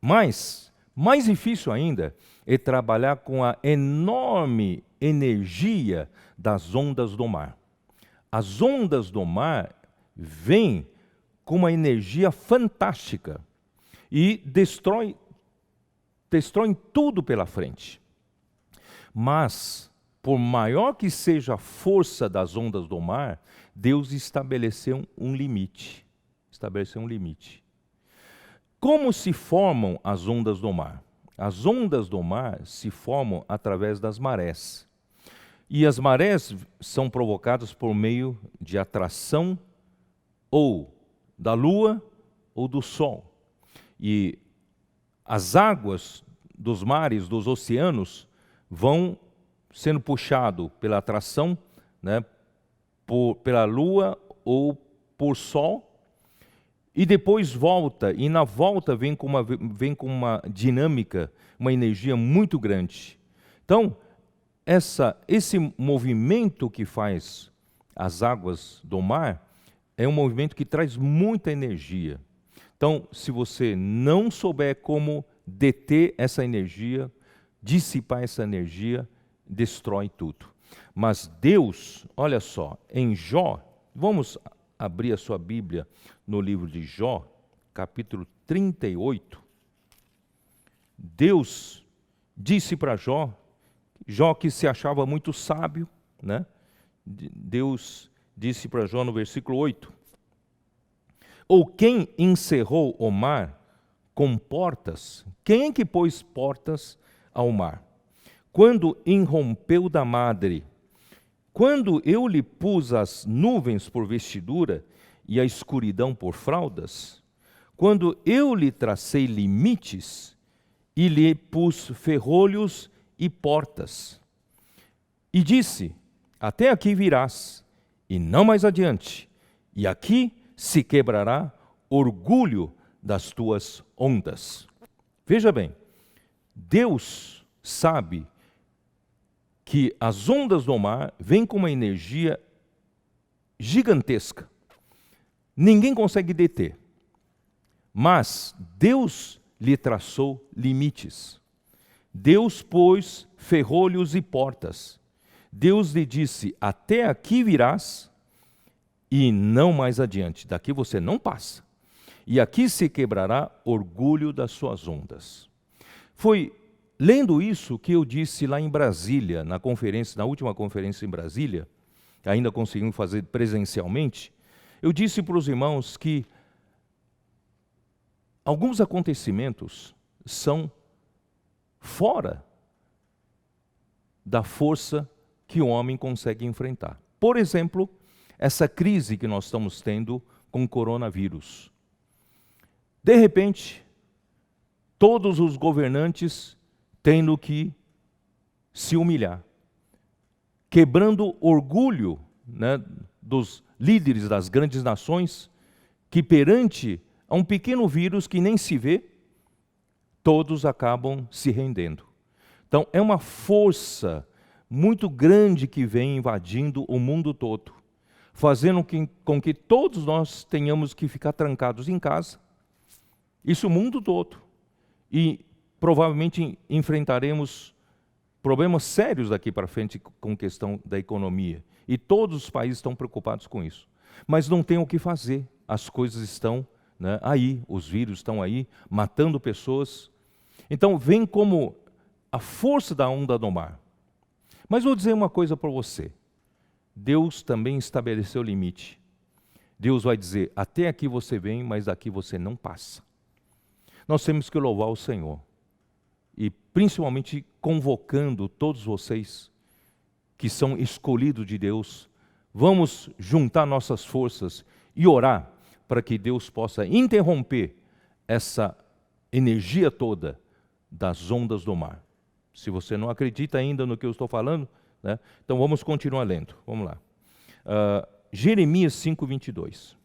Mas, mais difícil ainda, é trabalhar com a enorme energia das ondas do mar. As ondas do mar vêm com uma energia fantástica e destroem tudo pela frente. Mas, por maior que seja a força das ondas do mar, Deus estabeleceu um limite. Estabeleceu um limite. Como se formam as ondas do mar? As ondas do mar se formam através das marés. E as marés são provocadas por meio de atração ou da lua ou do sol. E as águas dos mares, dos oceanos, vão sendo puxado pela atração, né, pela lua ou por sol, e depois volta, e na volta vem com uma dinâmica, uma energia muito grande. Então, esse movimento que faz as águas do mar é um movimento que traz muita energia. Então, se você não souber como deter essa energia, dissipar essa energia, destrói tudo. Mas Deus, olha só, em Jó, vamos abrir a sua Bíblia no livro de Jó, capítulo 38. Deus disse para Jó que se achava muito sábio, né? Deus disse para Jó no versículo 8: ou quem encerrou o mar com portas? Quem é que pôs portas ao mar? Quando irrompeu da madre, quando eu lhe pus as nuvens por vestidura e a escuridão por fraldas, quando eu lhe tracei limites e lhe pus ferrolhos e portas, e disse: até aqui virás, e não mais adiante, e aqui se quebrará orgulho das tuas ondas. Veja bem, Deus sabe que as ondas do mar vêm com uma energia gigantesca. Ninguém consegue deter. Mas Deus lhe traçou limites. Deus pôs ferrolhos e portas. Deus lhe disse: até aqui virás e não mais adiante. Daqui você não passa. E aqui se quebrará orgulho das suas ondas. Foi lendo isso que eu disse lá em Brasília, na última conferência em Brasília, ainda conseguimos fazer presencialmente, eu disse para os irmãos que alguns acontecimentos são fora da força que o homem consegue enfrentar. Por exemplo, essa crise que nós estamos tendo com o coronavírus. De repente, todos os governantes tendo que se humilhar, quebrando orgulho, né, dos líderes das grandes nações, que perante a um pequeno vírus que nem se vê, todos acabam se rendendo. Então, é uma força muito grande que vem invadindo o mundo todo, fazendo com que todos nós tenhamos que ficar trancados em casa, isso o mundo todo, e provavelmente enfrentaremos problemas sérios daqui para frente com questão da economia. E todos os países estão preocupados com isso. Mas não tem o que fazer. As coisas estão, né, aí, os vírus estão aí, matando pessoas. Então vem como a força da onda do mar. Mas vou dizer uma coisa para você. Deus também estabeleceu limite. Deus vai dizer: até aqui você vem, mas daqui você não passa. Nós temos que louvar o Senhor. E principalmente convocando todos vocês que são escolhidos de Deus, vamos juntar nossas forças e orar para que Deus possa interromper essa energia toda das ondas do mar. Se você não acredita ainda no que eu estou falando, né, então vamos continuar lendo. Vamos lá. Jeremias 5:22.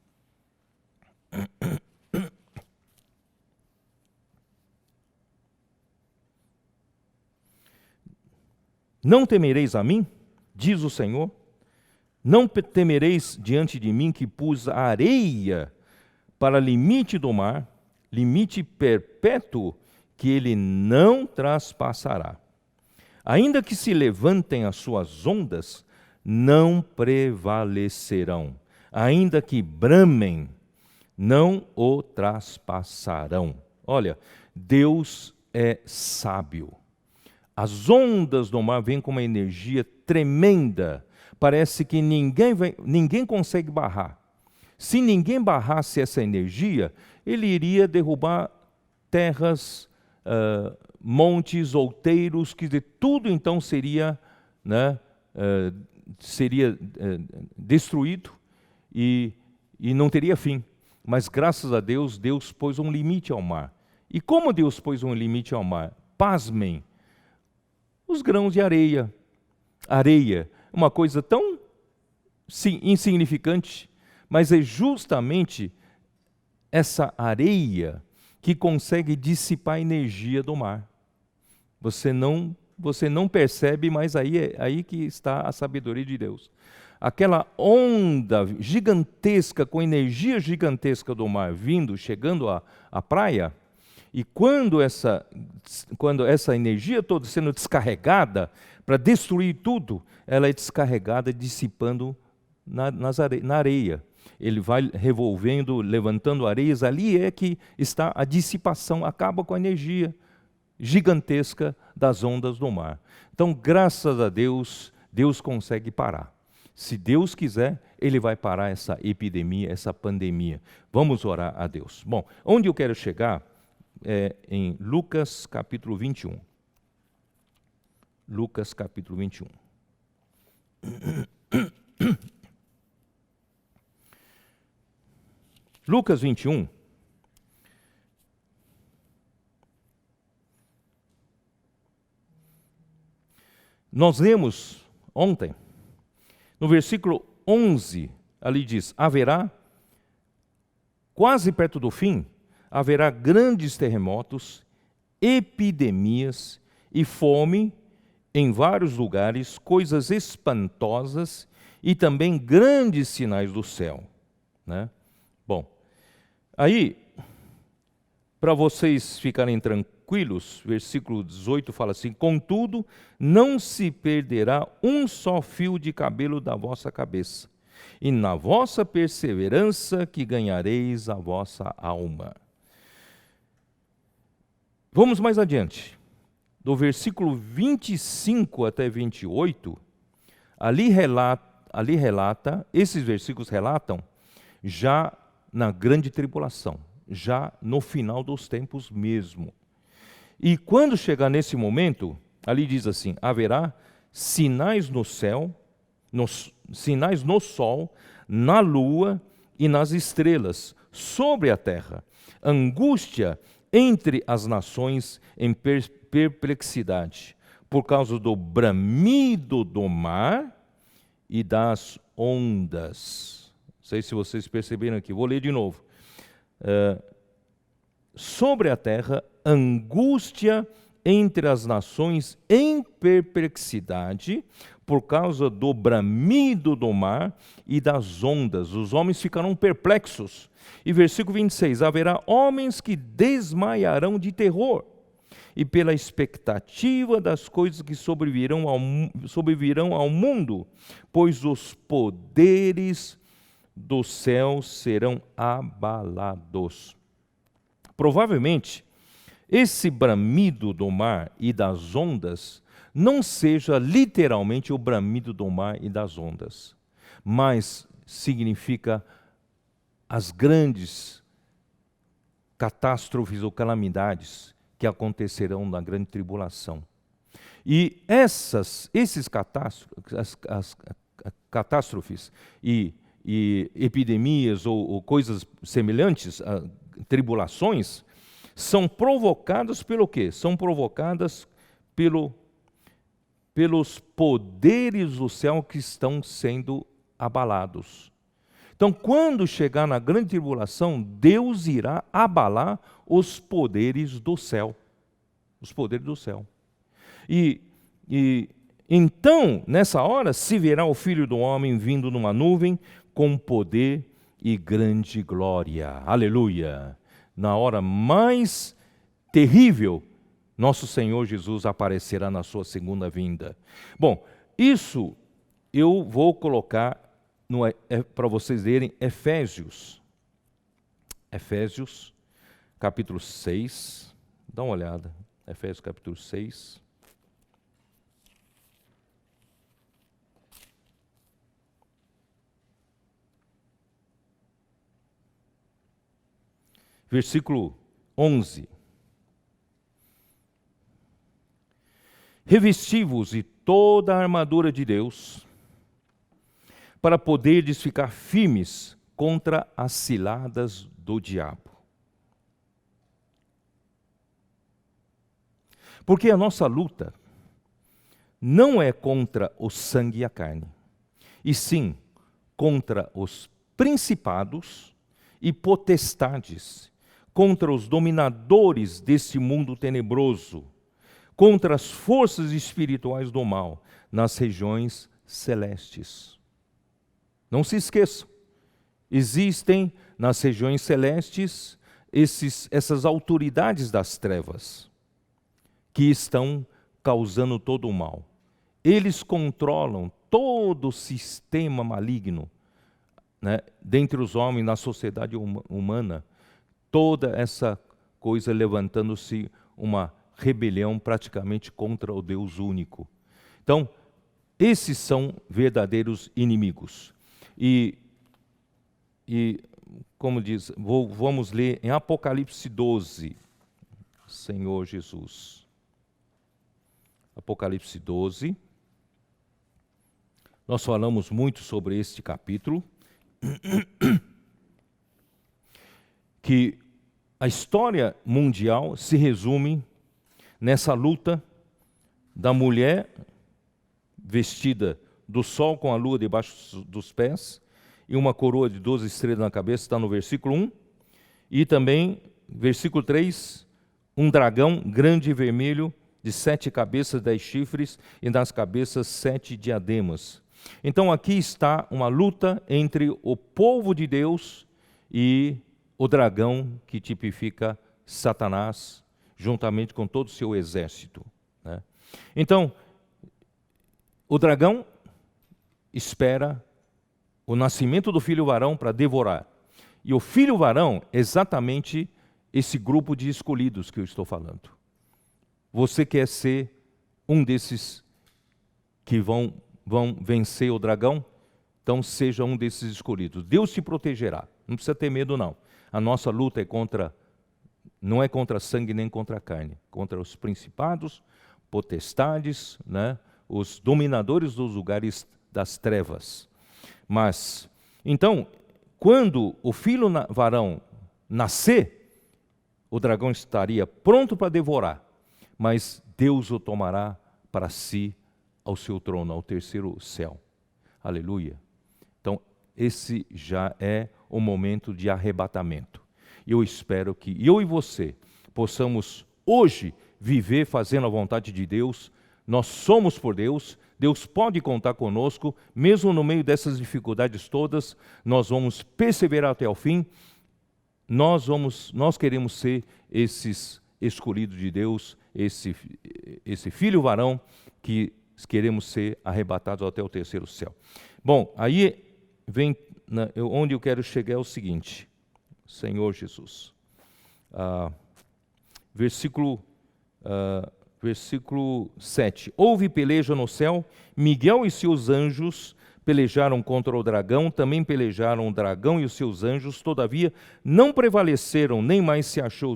Não temereis a mim, diz o Senhor? Não temereis diante de mim que pus a areia para limite do mar, limite perpétuo que ele não traspassará. Ainda que se levantem as suas ondas, não prevalecerão. Ainda que bramem, não o traspassarão. Olha, Deus é sábio. As ondas do mar vêm com uma energia tremenda. Parece que ninguém consegue barrar. Se ninguém barrasse essa energia, ele iria derrubar terras, montes, outeiros, que de tudo então seria, né, destruído e não teria fim. Mas graças a Deus, Deus pôs um limite ao mar. E como Deus pôs um limite ao mar? Pasmem, os grãos de areia. Areia, uma coisa tão insignificante, mas é justamente essa areia que consegue dissipar a energia do mar. Você não percebe, mas aí que está a sabedoria de Deus. Aquela onda gigantesca, com energia gigantesca do mar chegando à praia, e quando essa energia toda sendo descarregada para destruir tudo, ela é descarregada, dissipando na areia. Ele vai revolvendo, levantando areias, ali é que está a dissipação, acaba com a energia gigantesca das ondas do mar. Então, graças a Deus, Deus consegue parar. Se Deus quiser, Ele vai parar essa epidemia, essa pandemia. Vamos orar a Deus. Bom, onde eu quero chegar é em Lucas capítulo 21. Lucas capítulo 21. Lucas 21. Nós lemos ontem, no versículo 11, ali diz: haverá, quase perto do fim, haverá grandes terremotos, epidemias e fome em vários lugares, coisas espantosas e também grandes sinais do céu. Né? Bom, aí, para vocês ficarem tranquilos, versículo 18 fala assim: contudo, não se perderá um só fio de cabelo da vossa cabeça, e na vossa perseverança que ganhareis a vossa alma. Vamos mais adiante. Do versículo 25 até 28, ali relata, esses versículos relatam já na grande tribulação, já no final dos tempos mesmo. E quando chegar nesse momento, ali diz assim: haverá sinais no céu, sinais no sol, na lua e nas estrelas, sobre a terra, angústia entre as nações em perplexidade, por causa do bramido do mar e das ondas. Não sei se vocês perceberam aqui, vou ler de novo. Sobre a terra, angústia entre as nações em perplexidade, por causa do bramido do mar e das ondas. Os homens ficarão perplexos. E versículo 26, haverá homens que desmaiarão de terror, e pela expectativa das coisas que sobrevirão ao mundo, pois os poderes do céu serão abalados. Provavelmente, esse bramido do mar e das ondas não seja literalmente o bramido do mar e das ondas, mas significa as grandes catástrofes ou calamidades que acontecerão na grande tribulação. E esses catástrofes e epidemias ou coisas semelhantes, tribulações, são provocadas pelo quê? São provocadas pelos poderes do céu que estão sendo abalados. Então, quando chegar na grande tribulação, Deus irá abalar os poderes do céu. Os poderes do céu. E então, nessa hora, se verá o Filho do Homem vindo numa nuvem com poder e grande glória. Aleluia! Na hora mais terrível, nosso Senhor Jesus aparecerá na sua segunda vinda. Bom, isso eu vou colocar para vocês lerem Efésios. Efésios, capítulo 6. Dá uma olhada. Efésios, capítulo 6. Versículo 11. Revesti-vos de toda a armadura de Deus, para poderdes ficar firmes contra as ciladas do diabo. Porque a nossa luta não é contra o sangue e a carne, e sim contra os principados e potestades, contra os dominadores desse mundo tenebroso, contra as forças espirituais do mal nas regiões celestes. Não se esqueçam, existem nas regiões celestes essas autoridades das trevas que estão causando todo o mal. Eles controlam todo o sistema maligno, né, dentre os homens, na sociedade humana, toda essa coisa levantando-se uma rebelião praticamente contra o Deus único. Então, esses são verdadeiros inimigos. E como diz, vamos ler em Apocalipse 12, Senhor Jesus. Apocalipse 12. Nós falamos muito sobre este capítulo, que a história mundial se resume nessa luta da mulher vestida do sol com a lua debaixo dos pés e uma coroa de 12 estrelas na cabeça, está no versículo 1. E também, versículo 3, um dragão grande e vermelho de 7 cabeças, 10 chifres e nas cabeças 7 diademas. Então aqui está uma luta entre o povo de Deus e o dragão, que tipifica Satanás, juntamente com todo o seu exército, né? Então, o dragão espera o nascimento do filho varão para devorar. E o filho varão é exatamente esse grupo de escolhidos que eu estou falando. Você quer ser um desses que vão vencer o dragão? Então seja um desses escolhidos. Deus te protegerá. Não precisa ter medo, não. A nossa luta não é contra sangue nem contra a carne. Contra os principados, potestades, né? Os dominadores dos lugares das trevas. Mas, então, quando o filho varão nascer, o dragão estaria pronto para devorar, mas Deus o tomará para si ao seu trono, ao terceiro céu. Aleluia. Então, esse já é o momento de arrebatamento. Eu espero que eu e você possamos hoje viver fazendo a vontade de Deus. Nós somos por Deus, Deus pode contar conosco, mesmo no meio dessas dificuldades todas, nós vamos perseverar até o fim. Nós queremos ser esses escolhidos de Deus, esse filho varão que queremos ser arrebatados até o terceiro céu. Bom, aí vem, onde eu quero chegar é o seguinte, Senhor Jesus, versículo 7. Houve peleja no céu, Miguel e seus anjos pelejaram contra o dragão, também pelejaram o dragão e os seus anjos, todavia não prevaleceram, nem mais se achou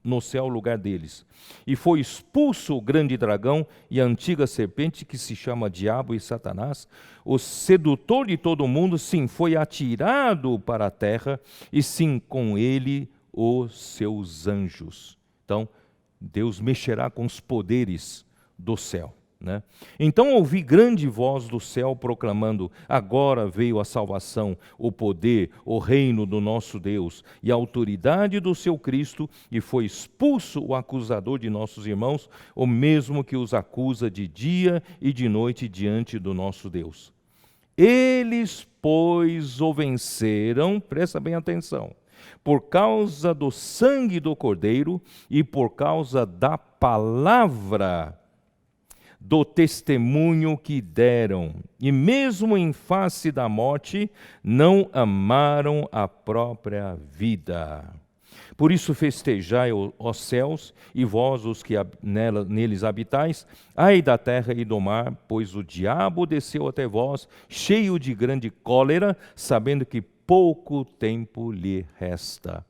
no céu o lugar deles. E foi expulso o grande dragão e a antiga serpente, que se chama Diabo e Satanás, o sedutor de todo o mundo, sim, foi atirado para a terra, e sim, com ele os seus anjos. Então, Deus mexerá com os poderes do céu, né? Então ouvi grande voz do céu proclamando: agora veio a salvação, o poder, o reino do nosso Deus e a autoridade do seu Cristo, e foi expulso o acusador de nossos irmãos, o mesmo que os acusa de dia e de noite diante do nosso Deus. Eles, pois, o venceram, presta bem atenção, por causa do sangue do Cordeiro e por causa da palavra do testemunho que deram, e mesmo em face da morte, não amaram a própria vida. Por isso festejai, ó céus, e vós os que neles habitais, ai da terra e do mar, pois o diabo desceu até vós, cheio de grande cólera, sabendo que pouco tempo lhe resta.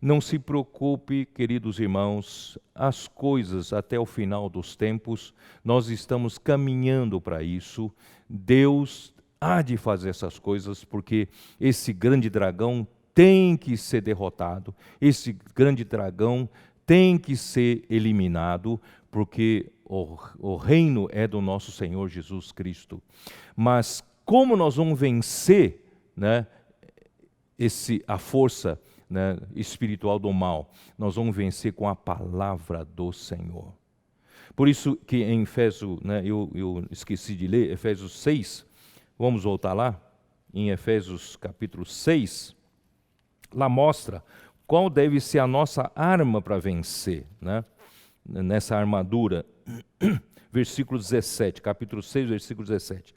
Não se preocupe, queridos irmãos, as coisas até o final dos tempos, nós estamos caminhando para isso. Deus há de fazer essas coisas, porque esse grande dragão tem que ser derrotado, esse grande dragão tem que ser eliminado, porque o reino é do nosso Senhor Jesus Cristo. Mas como nós vamos vencer, né, a força, né, espiritual do mal? Nós vamos vencer com a palavra do Senhor. Por isso que em Efésios, né, eu esqueci de ler, Efésios 6, vamos voltar lá, em Efésios capítulo 6, lá mostra qual deve ser a nossa arma para vencer, né, nessa armadura. Versículo 17, capítulo 6, versículo 17.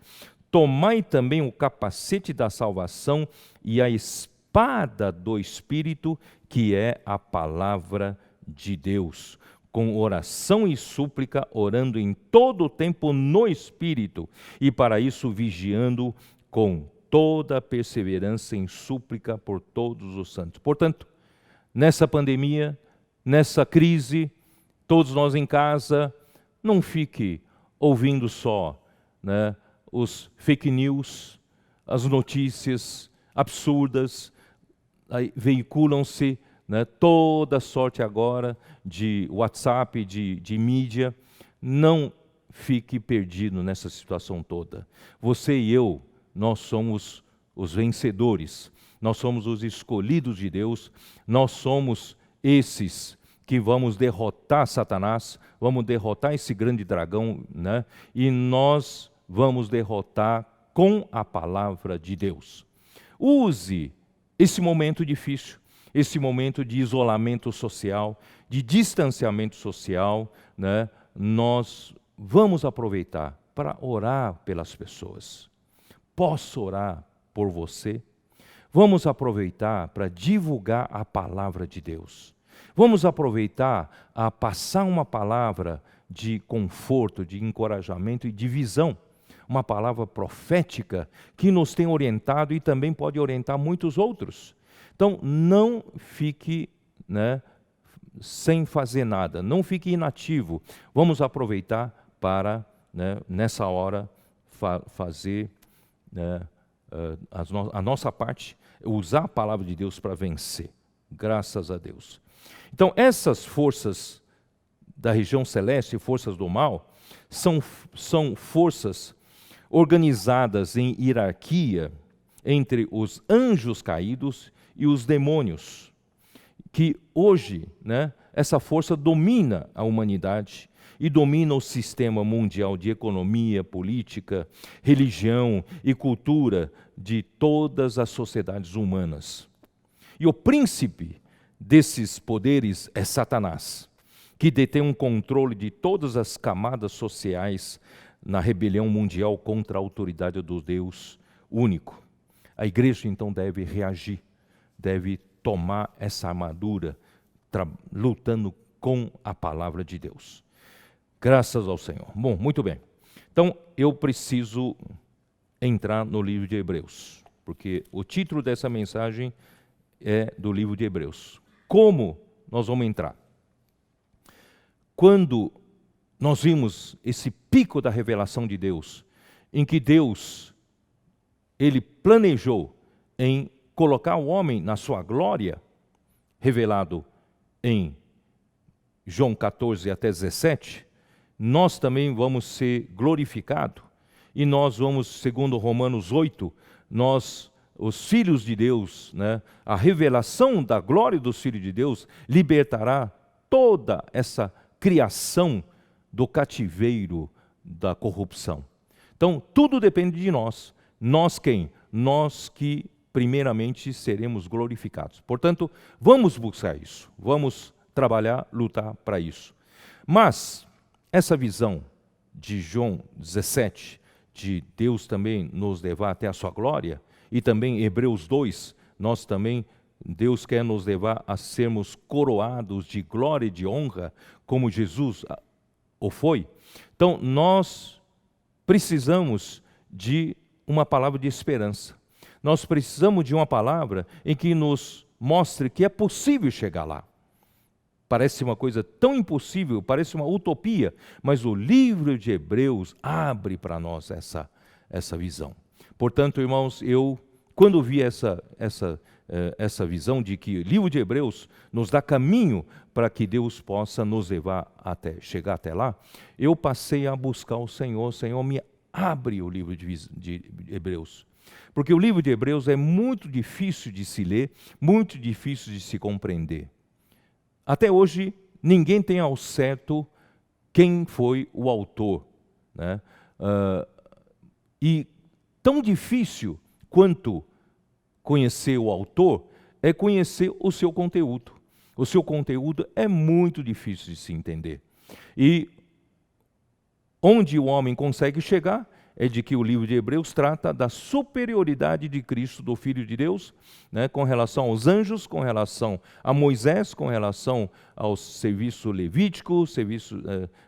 Tomai também o capacete da salvação e a espada do Espírito, que é a palavra de Deus. com oração e súplica, orando em todo o tempo no Espírito, e para isso vigiando com toda perseverança em súplica por todos os santos. Portanto, nessa pandemia, nessa crise, todos nós em casa, não fique ouvindo só, né, os fake news, as notícias absurdas, veiculam-se, né, toda sorte agora de WhatsApp, de mídia. Não fique perdido nessa situação toda. Você e eu, nós somos os vencedores, nós somos os escolhidos de Deus, nós somos esses que vamos derrotar Satanás, vamos derrotar esse grande dragão, né? E nós vamos derrotar com a palavra de Deus. Use esse momento difícil, esse momento de isolamento social, de distanciamento social, né? Nós vamos aproveitar para orar pelas pessoas. Posso orar por você? Vamos aproveitar para divulgar a palavra de Deus. Vamos aproveitar a passar uma palavra de conforto, de encorajamento e de visão. Uma palavra profética que nos tem orientado e também pode orientar muitos outros. Então, não fique, né, sem fazer nada, não fique inativo. Vamos aproveitar para, né, nessa hora, fazer, né, a nossa parte, usar a palavra de Deus para vencer. Graças a Deus. Então, essas forças da região celeste, forças do mal, são forças organizadas em hierarquia entre os anjos caídos e os demônios, que hoje, né, essa força domina a humanidade e domina o sistema mundial de economia, política, religião e cultura de todas as sociedades humanas. E o príncipe desses poderes é Satanás, que detém um controle de todas as camadas sociais na rebelião mundial contra a autoridade do Deus único. A igreja então deve reagir, deve tomar essa armadura, lutando com a palavra de Deus. Graças ao Senhor. Bom, muito bem. Então, eu preciso entrar no livro de Hebreus, porque o título dessa mensagem é do livro de Hebreus. Como nós vamos entrar? Quando nós vimos esse pico da revelação de Deus, em que Deus, Ele planejou em colocar o homem na sua glória, revelado em João 14 até 17, nós também vamos ser glorificados, e nós vamos, segundo Romanos 8, os filhos de Deus, né, a revelação da glória dos filhos de Deus libertará toda essa criação do cativeiro da corrupção. Então, tudo depende de nós. Nós quem? Nós que primeiramente seremos glorificados. Portanto, vamos buscar isso. Vamos trabalhar, lutar para isso. Mas essa visão de João 17, de Deus também nos levar até a sua glória, e também Hebreus 2, nós também, Deus quer nos levar a sermos coroados de glória e de honra, como Jesus o foi. Então, nós precisamos de uma palavra de esperança. Nós precisamos de uma palavra em que nos mostre que é possível chegar lá. Parece uma coisa tão impossível, parece uma utopia, mas o livro de Hebreus abre para nós essa visão. Portanto, irmãos, eu, quando vi essa visão de que o livro de Hebreus nos dá caminho para que Deus possa nos levar chegar até lá, eu passei a buscar o Senhor. Senhor, me abre o livro de Hebreus. Porque o livro de Hebreus é muito difícil de se ler, muito difícil de se compreender. Até hoje, ninguém tem ao certo quem foi o autor, né? E tão difícil quanto conhecer o autor é conhecer o seu conteúdo. O seu conteúdo é muito difícil de se entender. E onde o homem consegue chegar é de que o livro de Hebreus trata da superioridade de Cristo, do Filho de Deus, né, com relação aos anjos, com relação a Moisés, com relação ao serviço levítico, serviço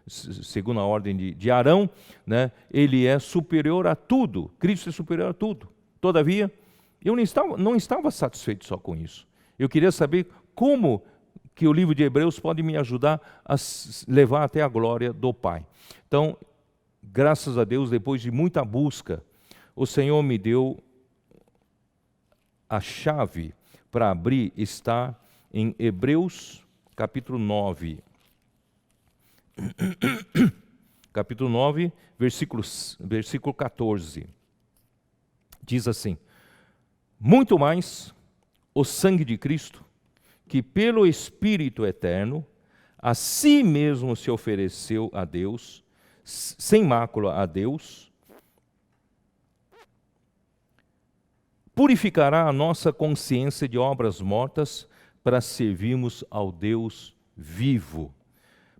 segundo a ordem de Arão, né, ele é superior a tudo, Cristo é superior a tudo. Todavia, eu não estava satisfeito só com isso. Eu queria saber como que o livro de Hebreus pode me ajudar a levar até a glória do Pai. Então, graças a Deus, depois de muita busca, o Senhor me deu a chave para abrir, está em Hebreus, capítulo 9. Capítulo 9, versículo 14. Diz assim: muito mais o sangue de Cristo, que pelo Espírito eterno, a si mesmo se ofereceu a Deus, sem mácula a Deus, purificará a nossa consciência de obras mortas para servirmos ao Deus vivo.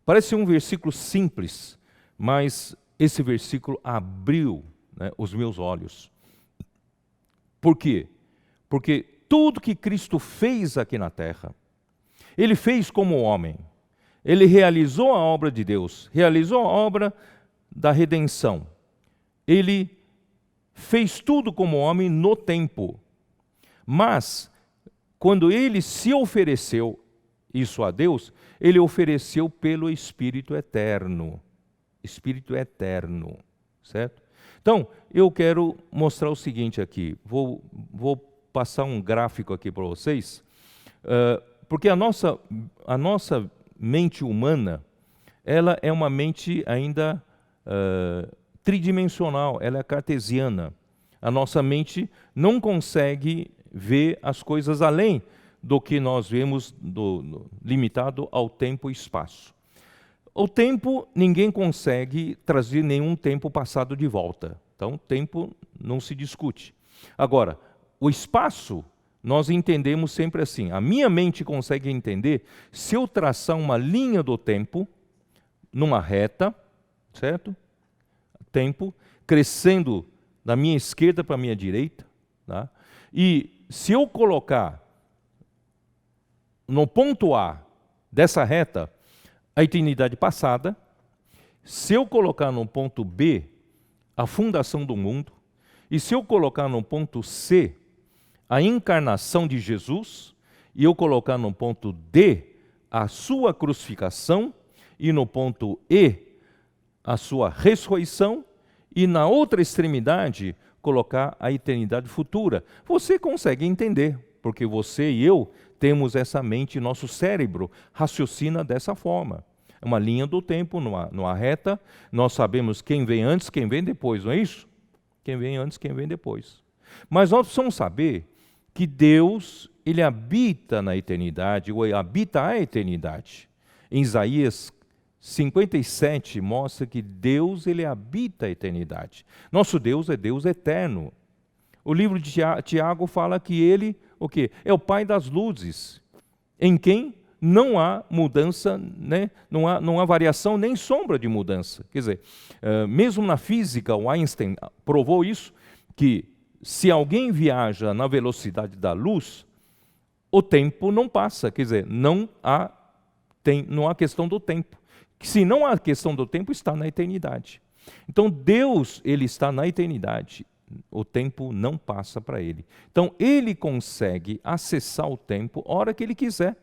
Parece um versículo simples, mas esse versículo abriu, né, os meus olhos. Por quê? Porque tudo que Cristo fez aqui na terra, Ele fez como homem. Ele realizou a obra de Deus, realizou a obra da redenção. Ele fez tudo como homem no tempo. Mas, quando ele se ofereceu isso a Deus, ele ofereceu pelo Espírito eterno. Espírito eterno, certo? Então, eu quero mostrar o seguinte aqui. Vou passar um gráfico aqui para vocês, porque a nossa mente humana, ela é uma mente ainda tridimensional, ela é cartesiana. A nossa mente não consegue ver as coisas além do que nós vemos limitado ao tempo e espaço. O tempo, ninguém consegue trazer nenhum tempo passado de volta. Então, tempo não se discute. Agora, o espaço, nós entendemos sempre assim. A minha mente consegue entender se eu traçar uma linha do tempo numa reta, certo? Tempo, crescendo da minha esquerda para a minha direita, tá? E se eu colocar no ponto A dessa reta a eternidade passada, se eu colocar no ponto B a fundação do mundo, e se eu colocar no ponto C a encarnação de Jesus, e eu colocar no ponto D a sua crucificação, e no ponto E a sua ressurreição, e na outra extremidade colocar a eternidade futura, você consegue entender, porque você e eu temos essa mente, nosso cérebro raciocina dessa forma. É uma linha do tempo, numa reta, nós sabemos quem vem antes, quem vem depois, não é isso? Quem vem antes, quem vem depois. Mas nós precisamos saber que Deus, Ele habita na eternidade, ou habita a eternidade. Em Isaías 57 mostra que Deus, Ele habita a eternidade. Nosso Deus é Deus eterno. O livro de Tiago fala que Ele, o quê? É o Pai das luzes, em quem não há mudança, né? não há variação nem sombra de mudança. Quer dizer, mesmo na física, o Einstein provou isso, que se alguém viaja na velocidade da luz, o tempo não passa, quer dizer, não há questão do tempo. Se não há questão do tempo, está na eternidade. Então Deus, Ele está na eternidade, o tempo não passa para Ele. Então Ele consegue acessar o tempo a hora que Ele quiser,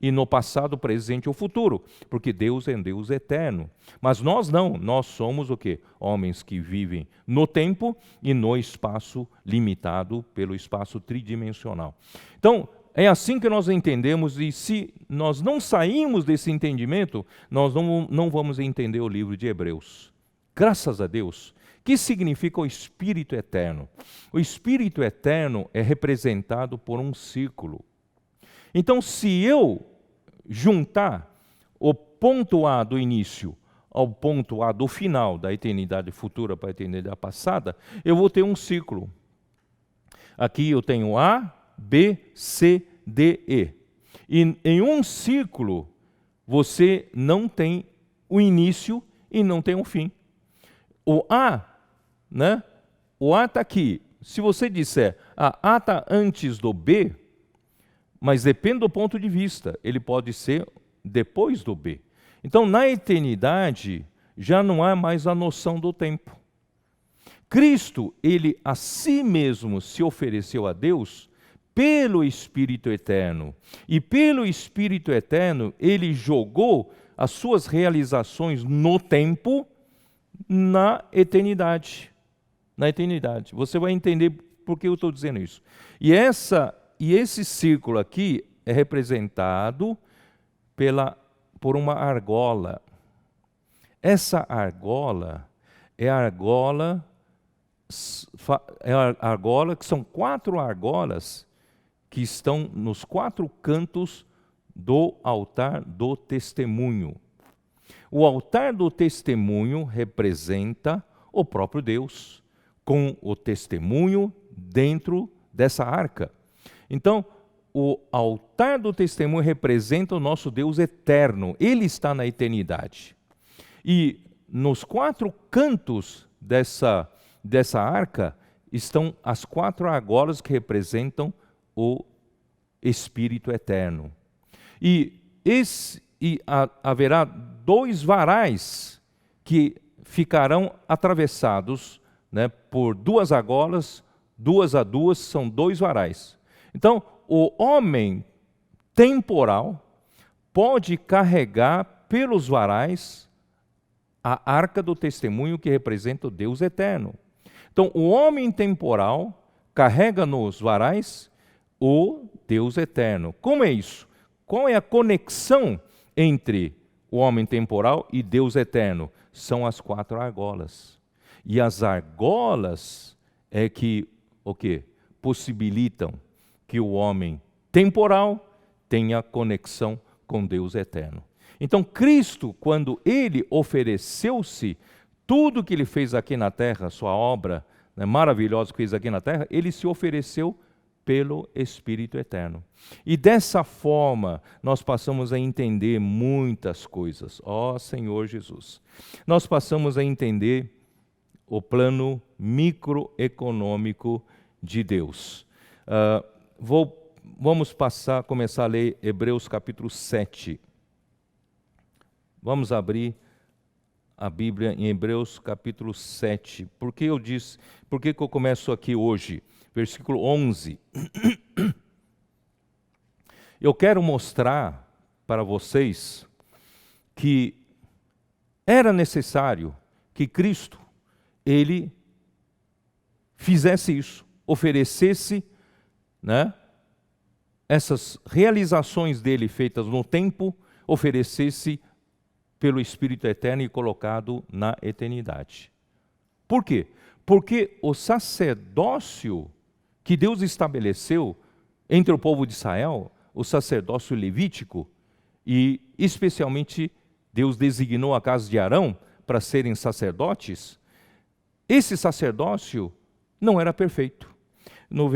e no passado, presente ou futuro, porque Deus é um Deus eterno. Mas nós não, nós somos o quê? Homens que vivem no tempo e no espaço limitado pelo espaço tridimensional. Então, é assim que nós entendemos, e se nós não sairmos desse entendimento, nós não vamos entender o livro de Hebreus. Graças a Deus. O que significa o Espírito Eterno? O Espírito Eterno é representado por um círculo. Então, se eu juntar o ponto A do início ao ponto A do final, da eternidade futura para a eternidade passada, eu vou ter um círculo. Aqui eu tenho A, B, C, D, E. E em um círculo, você não tem o início e não tem o fim. O A né? O A está aqui. Se você disser, A está antes do B, mas depende do ponto de vista, ele pode ser depois do B. Então, na eternidade, já não há mais a noção do tempo. Cristo, ele a si mesmo se ofereceu a Deus pelo Espírito Eterno. E pelo Espírito Eterno, ele jogou as suas realizações no tempo, na eternidade. Na eternidade. Você vai entender por que eu estou dizendo isso. E esse círculo aqui é representado por uma argola. Essa argola é a argola que são 4 argolas que estão nos 4 cantos do altar do testemunho. O altar do testemunho representa o próprio Deus, com o testemunho dentro dessa arca. Então, o altar do testemunho representa o nosso Deus eterno. Ele está na eternidade. E nos 4 cantos dessa arca estão as 4 argolas que representam o Espírito Eterno. E haverá 2 varais que ficarão atravessados, né, por 2 argolas, 2 a 2 são 2 varais. Então, o homem temporal pode carregar pelos varais a arca do testemunho que representa o Deus eterno. Então, o homem temporal carrega nos varais o Deus eterno. Como é isso? Qual é a conexão entre o homem temporal e Deus eterno? São as 4 argolas. E as argolas é que o quê? Possibilitam que o homem temporal tenha conexão com Deus eterno. Então, Cristo, quando ele ofereceu-se, tudo que ele fez aqui na terra, sua obra, né, maravilhosa que fez aqui na terra, ele se ofereceu pelo Espírito Eterno. E dessa forma, nós passamos a entender muitas coisas. Ó Senhor Jesus! Nós passamos a entender o plano microeconômico de Deus. Vamos começar a ler Hebreus capítulo 7. Vamos abrir a Bíblia em Hebreus capítulo 7. Por que eu começo aqui hoje? Versículo 11. Eu quero mostrar para vocês que era necessário que Cristo, ele fizesse isso, oferecesse, né, essas realizações dele feitas no tempo, oferecesse pelo Espírito Eterno e colocado na eternidade. Por quê? Porque o sacerdócio que Deus estabeleceu entre o povo de Israel, o sacerdócio levítico, e especialmente Deus designou a casa de Arão para serem sacerdotes, esse sacerdócio não era perfeito. No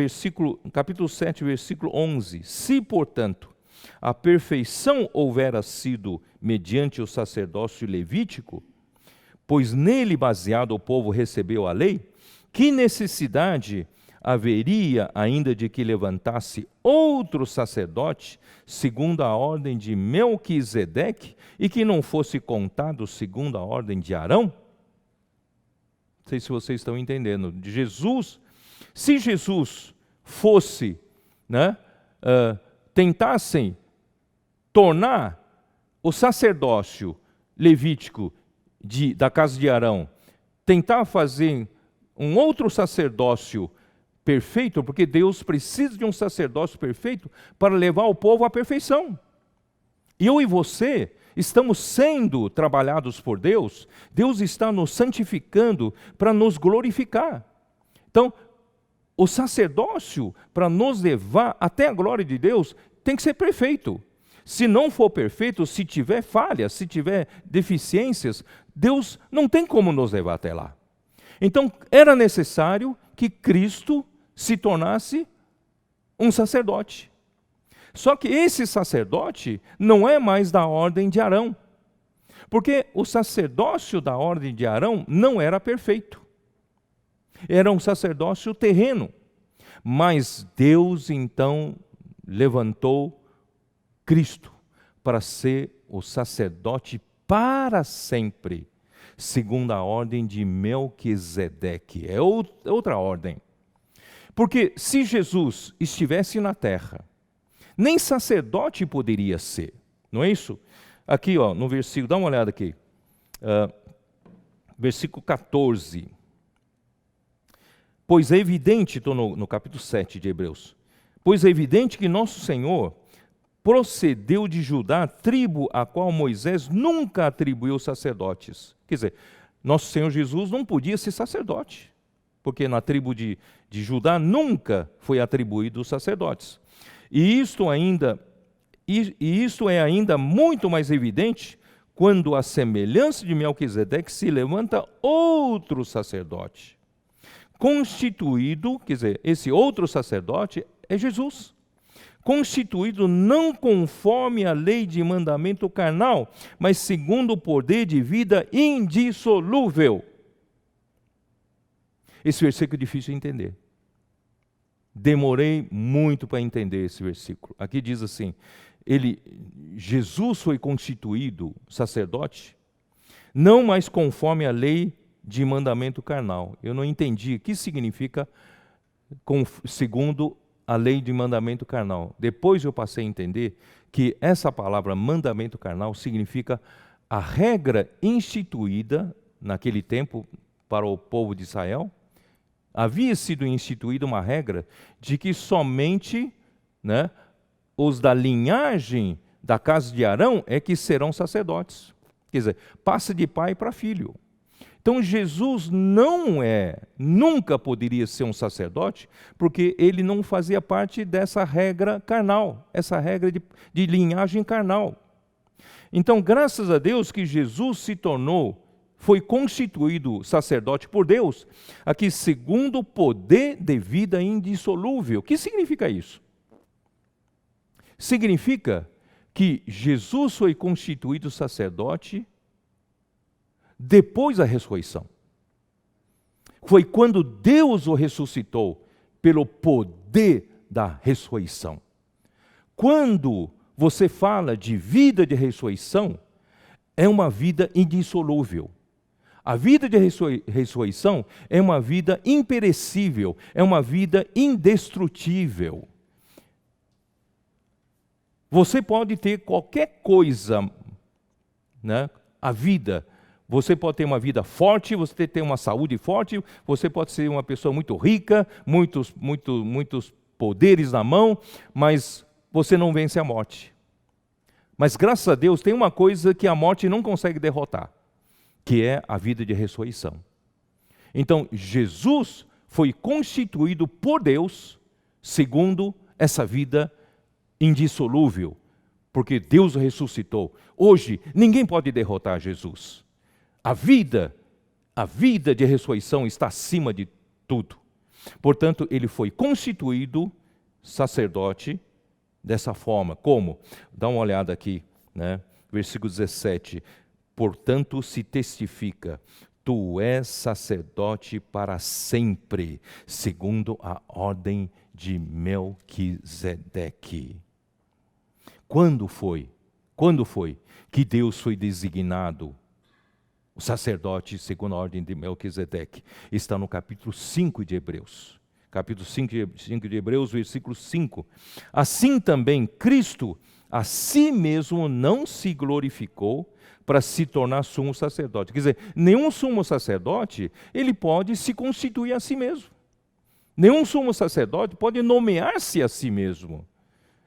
capítulo 7, versículo 11, se, portanto, a perfeição houvera sido mediante o sacerdócio levítico, pois nele baseado o povo recebeu a lei, que necessidade haveria ainda de que levantasse outro sacerdote, segundo a ordem de Melquisedeque, e que não fosse contado segundo a ordem de Arão? Não sei se vocês estão entendendo. Se Jesus fosse, né, tentassem tornar o sacerdócio levítico da casa de Arão, tentar fazer um outro sacerdócio perfeito, porque Deus precisa de um sacerdócio perfeito para levar o povo à perfeição. E eu e você estamos sendo trabalhados por Deus, Deus está nos santificando para nos glorificar. Então, o sacerdócio, para nos levar até a glória de Deus, tem que ser perfeito. Se não for perfeito, se tiver falhas, se tiver deficiências, Deus não tem como nos levar até lá. Então, era necessário que Cristo se tornasse um sacerdote. Só que esse sacerdote não é mais da ordem de Arão, porque o sacerdócio da ordem de Arão não era perfeito. Era um sacerdócio terreno. Mas Deus então levantou Cristo para ser o sacerdote para sempre, segundo a ordem de Melquisedeque. É outra ordem. Porque se Jesus estivesse na terra, nem sacerdote poderia ser, não é isso? Aqui, no versículo, dá uma olhada aqui, versículo 14. Pois é evidente, estou no capítulo 7 de Hebreus, pois é evidente que nosso Senhor procedeu de Judá, tribo a qual Moisés nunca atribuiu sacerdotes. Quer dizer, nosso Senhor Jesus não podia ser sacerdote, porque na tribo de Judá nunca foi atribuído os sacerdotes. E isto é ainda muito mais evidente quando, à semelhança de Melquisedeque, se levanta outro sacerdote, constituído, quer dizer, esse outro sacerdote é Jesus, constituído não conforme a lei de mandamento carnal, mas segundo o poder de vida indissolúvel. Esse versículo é difícil de entender. Demorei muito para entender esse versículo. Aqui diz assim, Jesus foi constituído sacerdote, não mais conforme a lei de mandamento carnal. Eu não entendi o que significa segundo a lei de mandamento carnal. Depois eu passei a entender que essa palavra mandamento carnal significa a regra instituída naquele tempo para o povo de Israel. Havia sido instituída uma regra de que somente, os da linhagem da casa de Arão é que serão sacerdotes. Quer dizer, passa de pai para filho. Então Jesus nunca poderia ser um sacerdote, porque ele não fazia parte dessa regra carnal, essa regra de linhagem carnal. Então, graças a Deus que Jesus foi constituído sacerdote por Deus, aqui segundo o poder de vida indissolúvel. O que significa isso? Significa que Jesus foi constituído sacerdote depois da ressurreição. Foi quando Deus o ressuscitou pelo poder da ressurreição. Quando você fala de vida de ressurreição, é uma vida indissolúvel. A vida de ressurreição é uma vida imperecível, é uma vida indestrutível. Você pode ter qualquer coisa, a vida. Você pode ter uma vida forte, você ter uma saúde forte, você pode ser uma pessoa muito rica, muitos poderes na mão, mas você não vence a morte. Mas graças a Deus tem uma coisa que a morte não consegue derrotar, que é a vida de ressurreição. Então, Jesus foi constituído por Deus segundo essa vida indissolúvel, porque Deus o ressuscitou. Hoje, ninguém pode derrotar Jesus. A vida de ressurreição está acima de tudo. Portanto, ele foi constituído sacerdote dessa forma. Como? Dá uma olhada aqui, versículo 17. Portanto, se testifica, tu és sacerdote para sempre, segundo a ordem de Melquisedeque. Quando foi que Deus foi designado o sacerdote segundo a ordem de Melquisedeque? Está no capítulo 5 de Hebreus. Capítulo 5 de Hebreus, versículo 5. Assim também Cristo a si mesmo não se glorificou para se tornar sumo sacerdote. Quer dizer, nenhum sumo sacerdote, ele pode se constituir a si mesmo. Nenhum sumo sacerdote pode nomear-se a si mesmo.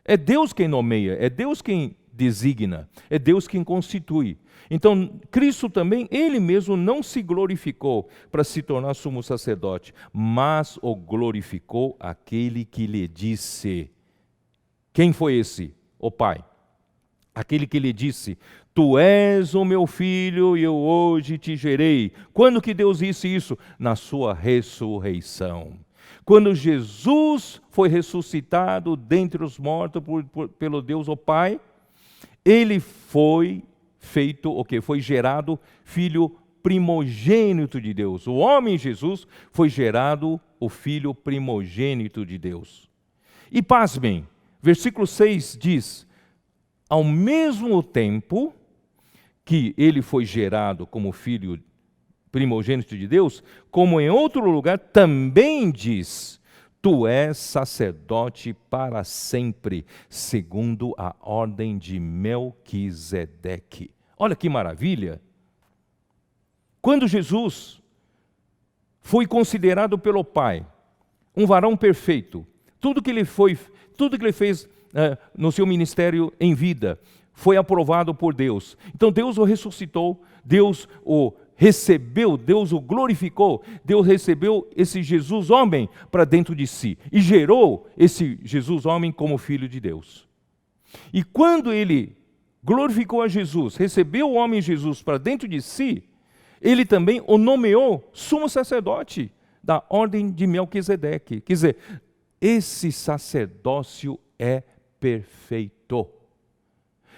É Deus quem nomeia, é Deus quem designa, é Deus quem constitui. Então, Cristo também, ele mesmo não se glorificou para se tornar sumo sacerdote, mas o glorificou aquele que lhe disse. Quem foi esse? O Pai. Aquele que lhe disse, tu és o meu filho e eu hoje te gerei. Quando que Deus disse isso? Na sua ressurreição. Quando Jesus foi ressuscitado dentre os mortos pelo Deus o Pai, ele foi feito, foi gerado filho primogênito de Deus. O homem Jesus foi gerado o filho primogênito de Deus. E pasmem, versículo 6 diz: ao mesmo tempo que ele foi gerado como filho primogênito de Deus, como em outro lugar também diz: tu és sacerdote para sempre, segundo a ordem de Melquisedeque. Olha que maravilha! Quando Jesus foi considerado pelo Pai um varão perfeito, tudo que ele fez no seu ministério em vida foi aprovado por Deus. Então Deus o ressuscitou, Deus o recebeu, Deus o glorificou, Deus recebeu esse Jesus homem para dentro de si e gerou esse Jesus homem como filho de Deus. E quando ele glorificou a Jesus, recebeu o homem Jesus para dentro de si, ele também o nomeou sumo sacerdote da ordem de Melquisedeque. Quer dizer, esse sacerdócio é perfeito.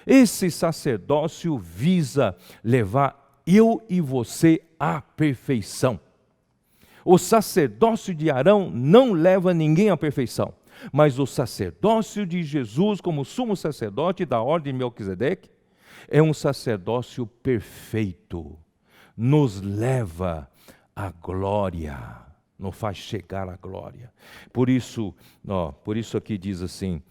Esse sacerdócio visa levar eu e você à perfeição. O sacerdócio de Arão não leva ninguém à perfeição, mas o sacerdócio de Jesus como sumo sacerdote da ordem de Melquisedeque é um sacerdócio perfeito. Nos leva à glória, nos faz chegar à glória. Por isso aqui diz assim,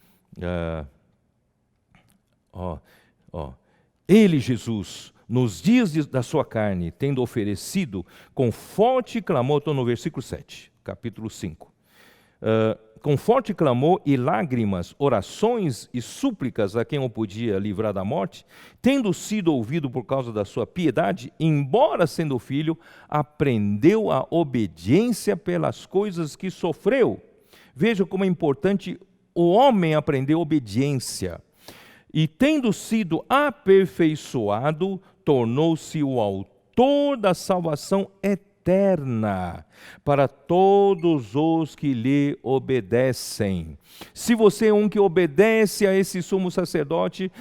ele, Jesus, nos dias da sua carne, tendo oferecido com forte clamor, estou no versículo 7, capítulo 5, com forte clamor e lágrimas, orações e súplicas a quem o podia livrar da morte, tendo sido ouvido por causa da sua piedade, embora sendo filho, aprendeu a obediência pelas coisas que sofreu. Veja como é importante o homem aprender obediência. E tendo sido aperfeiçoado, tornou-se o autor da salvação eterna para todos os que lhe obedecem. Se você é um que obedece a esse sumo sacerdote,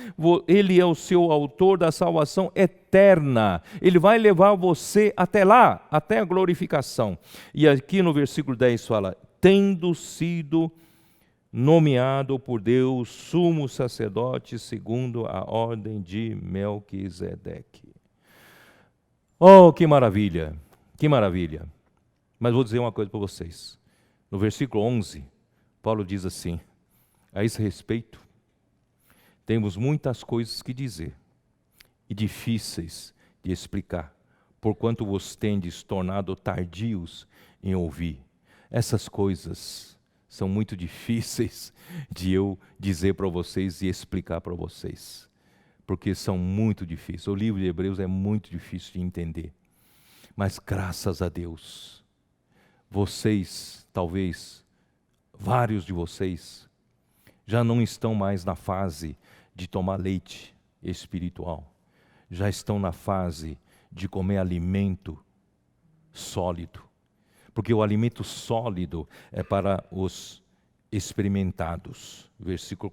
ele é o seu autor da salvação eterna. Ele vai levar você até lá, até a glorificação. E aqui no versículo 10 fala: tendo sido nomeado por Deus sumo sacerdote segundo a ordem de Melquisedeque. Oh, que maravilha! Que maravilha! Mas vou dizer uma coisa para vocês. No versículo 11, Paulo diz assim: a esse respeito, temos muitas coisas que dizer e difíceis de explicar, porquanto vos tendes tornado tardios em ouvir. Essas coisas são muito difíceis de eu dizer para vocês e explicar para vocês, porque são muito difíceis. O livro de Hebreus é muito difícil de entender. Mas graças a Deus, vocês, talvez, vários de vocês, já não estão mais na fase de tomar leite espiritual. Já estão na fase de comer alimento sólido. Porque o alimento sólido é para os experimentados. Versículo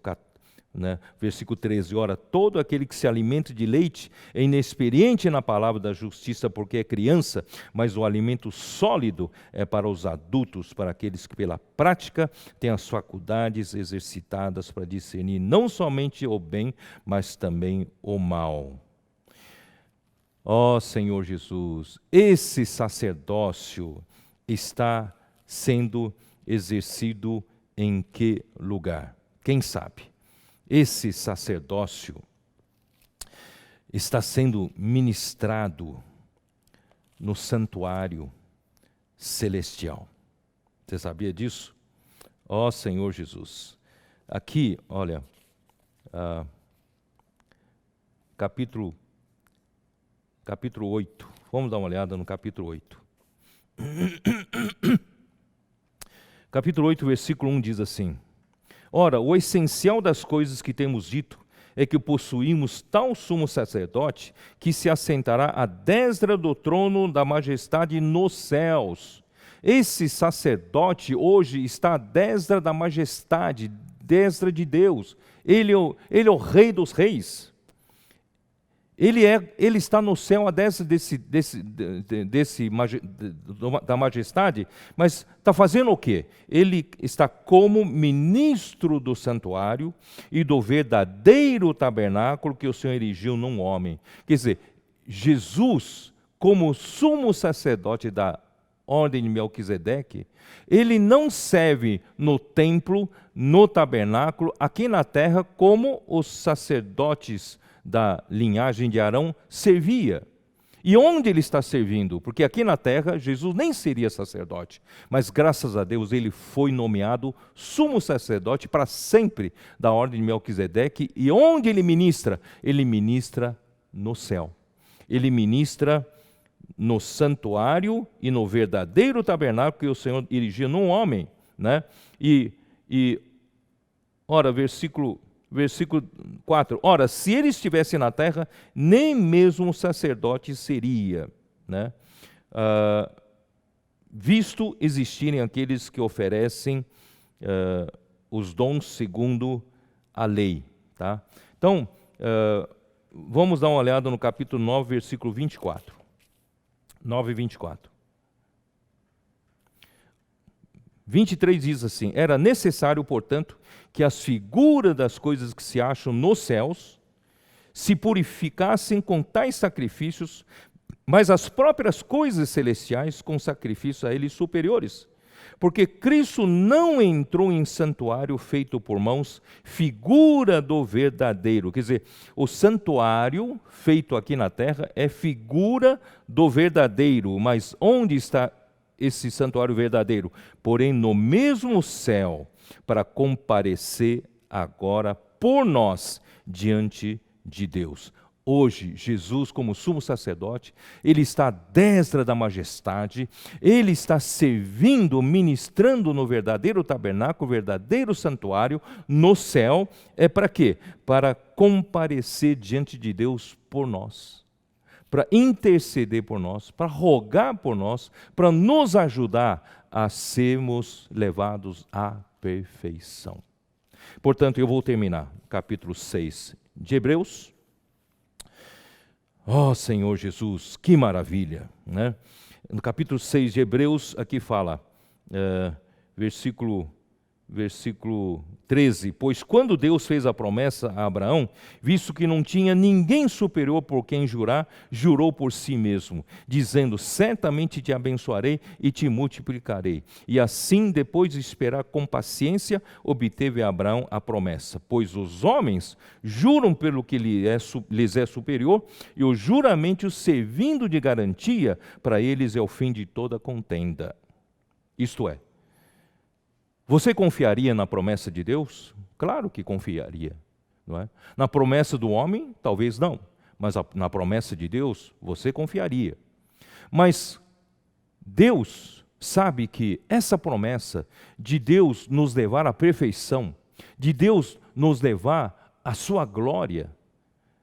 13, ora, todo aquele que se alimenta de leite é inexperiente na palavra da justiça, porque é criança, mas o alimento sólido é para os adultos, para aqueles que pela prática têm as faculdades exercitadas para discernir não somente o bem, mas também o mal. Ó Senhor Jesus, esse sacerdócio está sendo exercido em que lugar? Quem sabe? Esse sacerdócio está sendo ministrado no santuário celestial. Você sabia disso? Ó Senhor Jesus. Aqui, olha, capítulo 8. Vamos dar uma olhada no capítulo 8. Capítulo 8, versículo 1 diz assim: ora, o essencial das coisas que temos dito é que possuímos tal sumo sacerdote que se assentará à destra do trono da majestade nos céus. Esse sacerdote hoje está à destra da majestade, destra de Deus. Ele é o Rei dos Reis. Ele está no céu à destra da majestade, mas está fazendo o quê? Ele está como ministro do santuário e do verdadeiro tabernáculo que o Senhor erigiu num homem. Quer dizer, Jesus, como sumo sacerdote da ordem de Melquisedeque, ele não serve no templo, no tabernáculo, aqui na terra, como os sacerdotes da linhagem de Arão servia. E onde ele está servindo? Porque aqui na terra Jesus nem seria sacerdote, mas graças a Deus ele foi nomeado sumo sacerdote para sempre da ordem de Melquisedeque. E onde ele ministra? Ele ministra no céu. Ele ministra no santuário e no verdadeiro tabernáculo que o Senhor erigiu num homem, né? Ora, versículo 4, ora, se ele estivesse na terra, nem mesmo sacerdote seria, né? Visto existirem aqueles que oferecem os dons segundo a lei, tá? Então, vamos dar uma olhada no capítulo 9, versículo 24. 9 e 24. 23 diz assim: era necessário, portanto, que as figuras das coisas que se acham nos céus se purificassem com tais sacrifícios, mas as próprias coisas celestiais com sacrifícios a eles superiores. Porque Cristo não entrou em santuário feito por mãos, figura do verdadeiro. Quer dizer, o santuário feito aqui na terra é figura do verdadeiro, mas onde está esse santuário verdadeiro? Porém, no mesmo céu, para comparecer agora por nós diante de Deus. Hoje, Jesus, como sumo sacerdote, ele está à destra da majestade, ele está servindo, ministrando no verdadeiro tabernáculo, verdadeiro santuário, no céu. É para quê? Para comparecer diante de Deus por nós, para interceder por nós, para rogar por nós, para nos ajudar a sermos levados à perfeição. Portanto, eu vou terminar capítulo 6 de Hebreus. Oh, Senhor Jesus, que maravilha, né? No capítulo 6 de Hebreus, aqui fala, versículo 13, pois quando Deus fez a promessa a Abraão, visto que não tinha ninguém superior por quem jurar, jurou por si mesmo, dizendo, certamente te abençoarei e te multiplicarei. E assim, depois de esperar com paciência, obteve a Abraão a promessa. Pois os homens juram pelo que lhes é superior, e o juramento servindo de garantia, para eles é o fim de toda contenda. Isto é, você confiaria na promessa de Deus? Claro que confiaria, não é? Na promessa do homem, talvez não, mas na promessa de Deus, você confiaria. Mas Deus sabe que essa promessa de Deus nos levar à perfeição, de Deus nos levar à sua glória,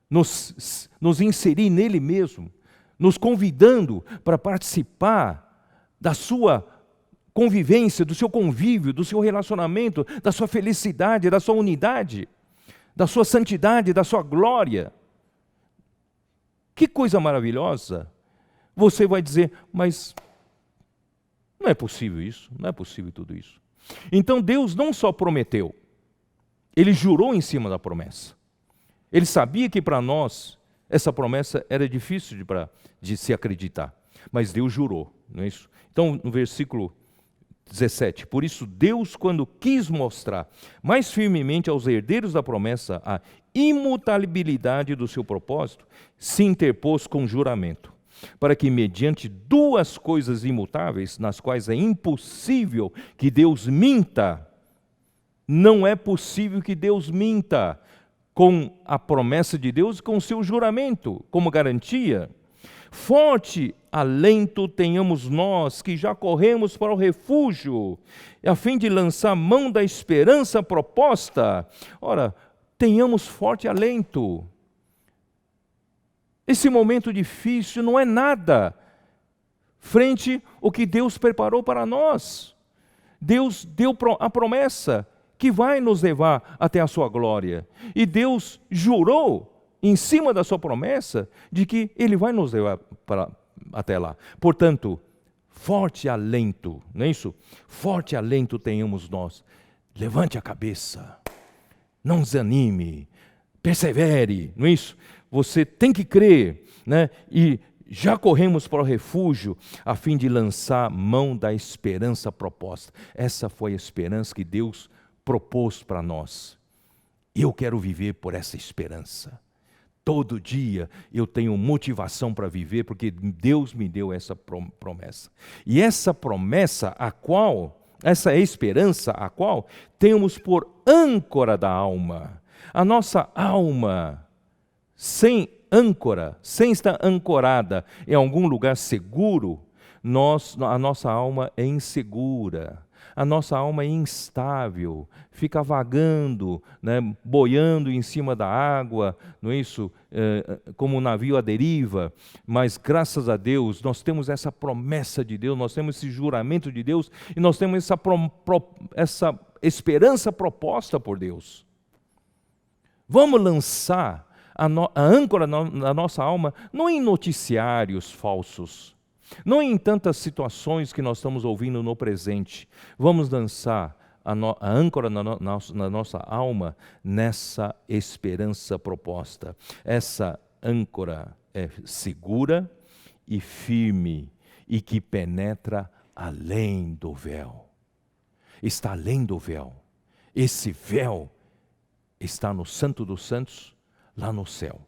nos inserir nele mesmo, nos convidando para participar da sua convivência, do seu convívio, do seu relacionamento, da sua felicidade, da sua unidade, da sua santidade, da sua glória. Que coisa maravilhosa! Você vai dizer, mas não é possível isso, não é possível tudo isso. Então Deus não só prometeu, Ele jurou em cima da promessa. Ele sabia que para nós essa promessa era difícil de se acreditar, mas Deus jurou, não é isso? Então, no versículo 17, por isso Deus, quando quis mostrar mais firmemente aos herdeiros da promessa a imutabilidade do seu propósito, se interpôs com juramento, para que mediante duas coisas imutáveis, nas quais é impossível que Deus minta, não é possível que Deus minta, com a promessa de Deus e com o seu juramento como garantia, forte alento tenhamos nós, que já corremos para o refúgio, a fim de lançar mão da esperança proposta. Ora, tenhamos forte alento. Esse momento difícil não é nada frente ao que Deus preparou para nós. Deus deu a promessa que vai nos levar até a sua glória. E Deus jurou em cima da sua promessa de que Ele vai nos levar até lá. Portanto, forte alento, não é isso? Forte alento tenhamos nós. Levante a cabeça, não desanime, persevere, não é isso? Você tem que crer, né? E já corremos para o refúgio a fim de lançar mão da esperança proposta. Essa foi a esperança que Deus propôs para nós. Eu quero viver por essa esperança. Todo dia eu tenho motivação para viver, porque Deus me deu essa promessa. E essa promessa, essa esperança, a qual temos por âncora da alma. A nossa alma, sem âncora, sem estar ancorada em algum lugar seguro, a nossa alma é insegura. A nossa alma é instável, fica vagando, né, boiando em cima da água, não é isso? Como um navio à deriva. Mas graças a Deus, nós temos essa promessa de Deus, nós temos esse juramento de Deus e nós temos essa esperança proposta por Deus. Vamos lançar a âncora na nossa alma, não em noticiários falsos, não em tantas situações que nós estamos ouvindo no presente. Vamos lançar a âncora na nossa alma nessa esperança proposta. Essa âncora é segura e firme e que penetra além do véu. Está além do véu. Esse véu está no Santo dos Santos, lá no céu,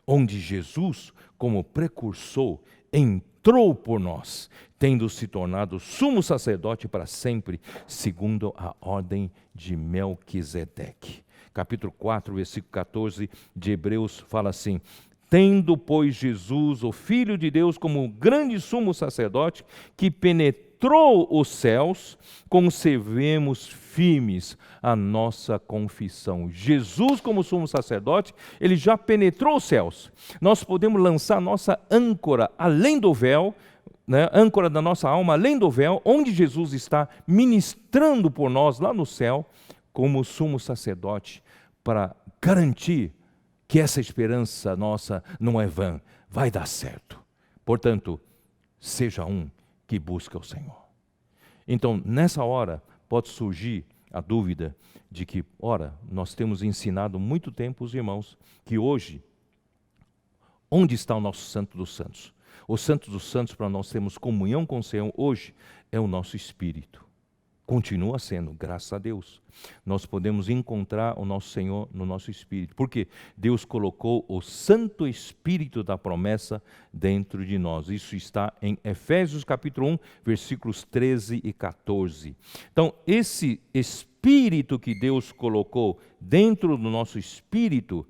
onde Jesus, como precursor, entrou por nós, tendo se tornado sumo sacerdote para sempre, segundo a ordem de Melquisedeque. Capítulo 4, versículo 14 de Hebreus fala assim: tendo, pois, Jesus, o Filho de Deus, como grande sumo sacerdote, que penetrou os céus, conservemos firmes a nossa confissão. Jesus, como sumo sacerdote, ele já penetrou os céus. Nós podemos lançar nossa âncora além do véu, né, âncora da nossa alma além do véu, onde Jesus está ministrando por nós lá no céu, como sumo sacerdote, para garantir que essa esperança nossa não é vã, vai dar certo. Portanto, seja um que busca o Senhor. Então, nessa hora, pode surgir a dúvida de que, ora, nós temos ensinado muito tempo os irmãos que hoje, onde está o nosso Santo dos Santos? O Santo dos Santos, para nós termos comunhão com o Senhor hoje, é o nosso espírito. Continua sendo, graças a Deus. Nós podemos encontrar o nosso Senhor no nosso espírito. Porque Deus colocou o Santo Espírito da promessa dentro de nós. Isso está em Efésios capítulo 1, versículos 13 e 14. Então, esse Espírito que Deus colocou dentro do nosso espírito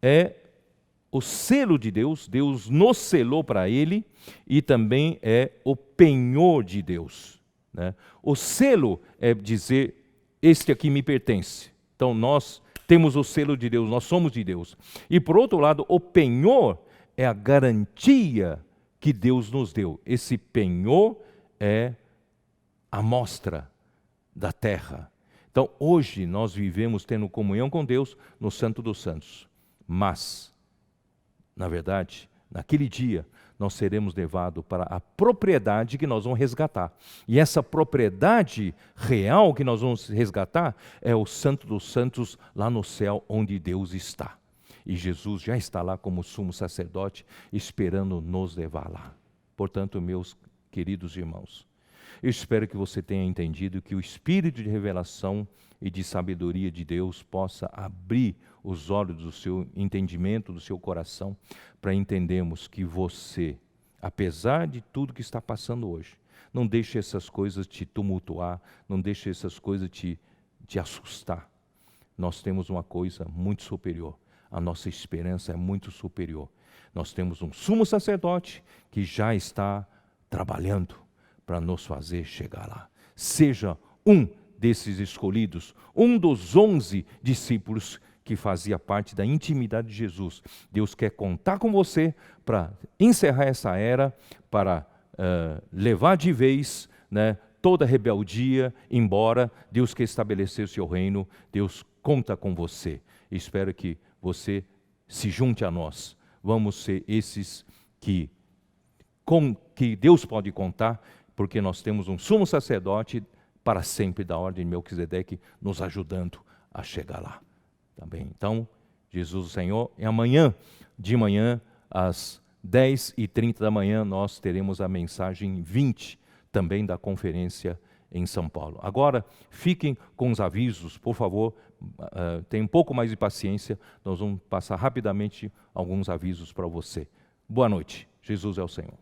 é o selo de Deus. Deus nos selou para Ele e também é o penhor de Deus. Né? O selo é dizer, este aqui me pertence. Então nós temos o selo de Deus, nós somos de Deus. E por outro lado, o penhor é a garantia que Deus nos deu. Esse penhor é a amostra da terra. Então hoje nós vivemos tendo comunhão com Deus no Santo dos Santos. Mas, na verdade, naquele dia, nós seremos levados para a propriedade que nós vamos resgatar. E essa propriedade real que nós vamos resgatar é o Santo dos Santos lá no céu, onde Deus está. E Jesus já está lá como sumo sacerdote, esperando nos levar lá. Portanto, meus queridos irmãos, eu espero que você tenha entendido que o Espírito de revelação e de sabedoria de Deus possa abrir os olhos do seu entendimento, do seu coração, para entendermos que você, apesar de tudo que está passando hoje, não deixe essas coisas te tumultuar, não deixe essas coisas te assustar. Nós temos uma coisa muito superior, a nossa esperança é muito superior. Nós temos um sumo sacerdote que já está trabalhando para nos fazer chegar lá. Seja um desses escolhidos, um dos 11 discípulos que fazia parte da intimidade de Jesus. Deus quer contar com você para encerrar essa era, para levar de vez, né, toda rebeldia embora. Deus quer estabelecer o seu reino, Deus conta com você. Espero que você se junte a nós. Vamos ser esses que Deus pode contar, porque nós temos um sumo sacerdote para sempre da ordem de Melquisedeque, nos ajudando a chegar lá. Tá bem? Então, Jesus o Senhor, e amanhã, de manhã, às 10h30 da manhã, nós teremos a mensagem 20, também da conferência em São Paulo. Agora, fiquem com os avisos, por favor, tenham um pouco mais de paciência, nós vamos passar rapidamente alguns avisos para você. Boa noite, Jesus é o Senhor.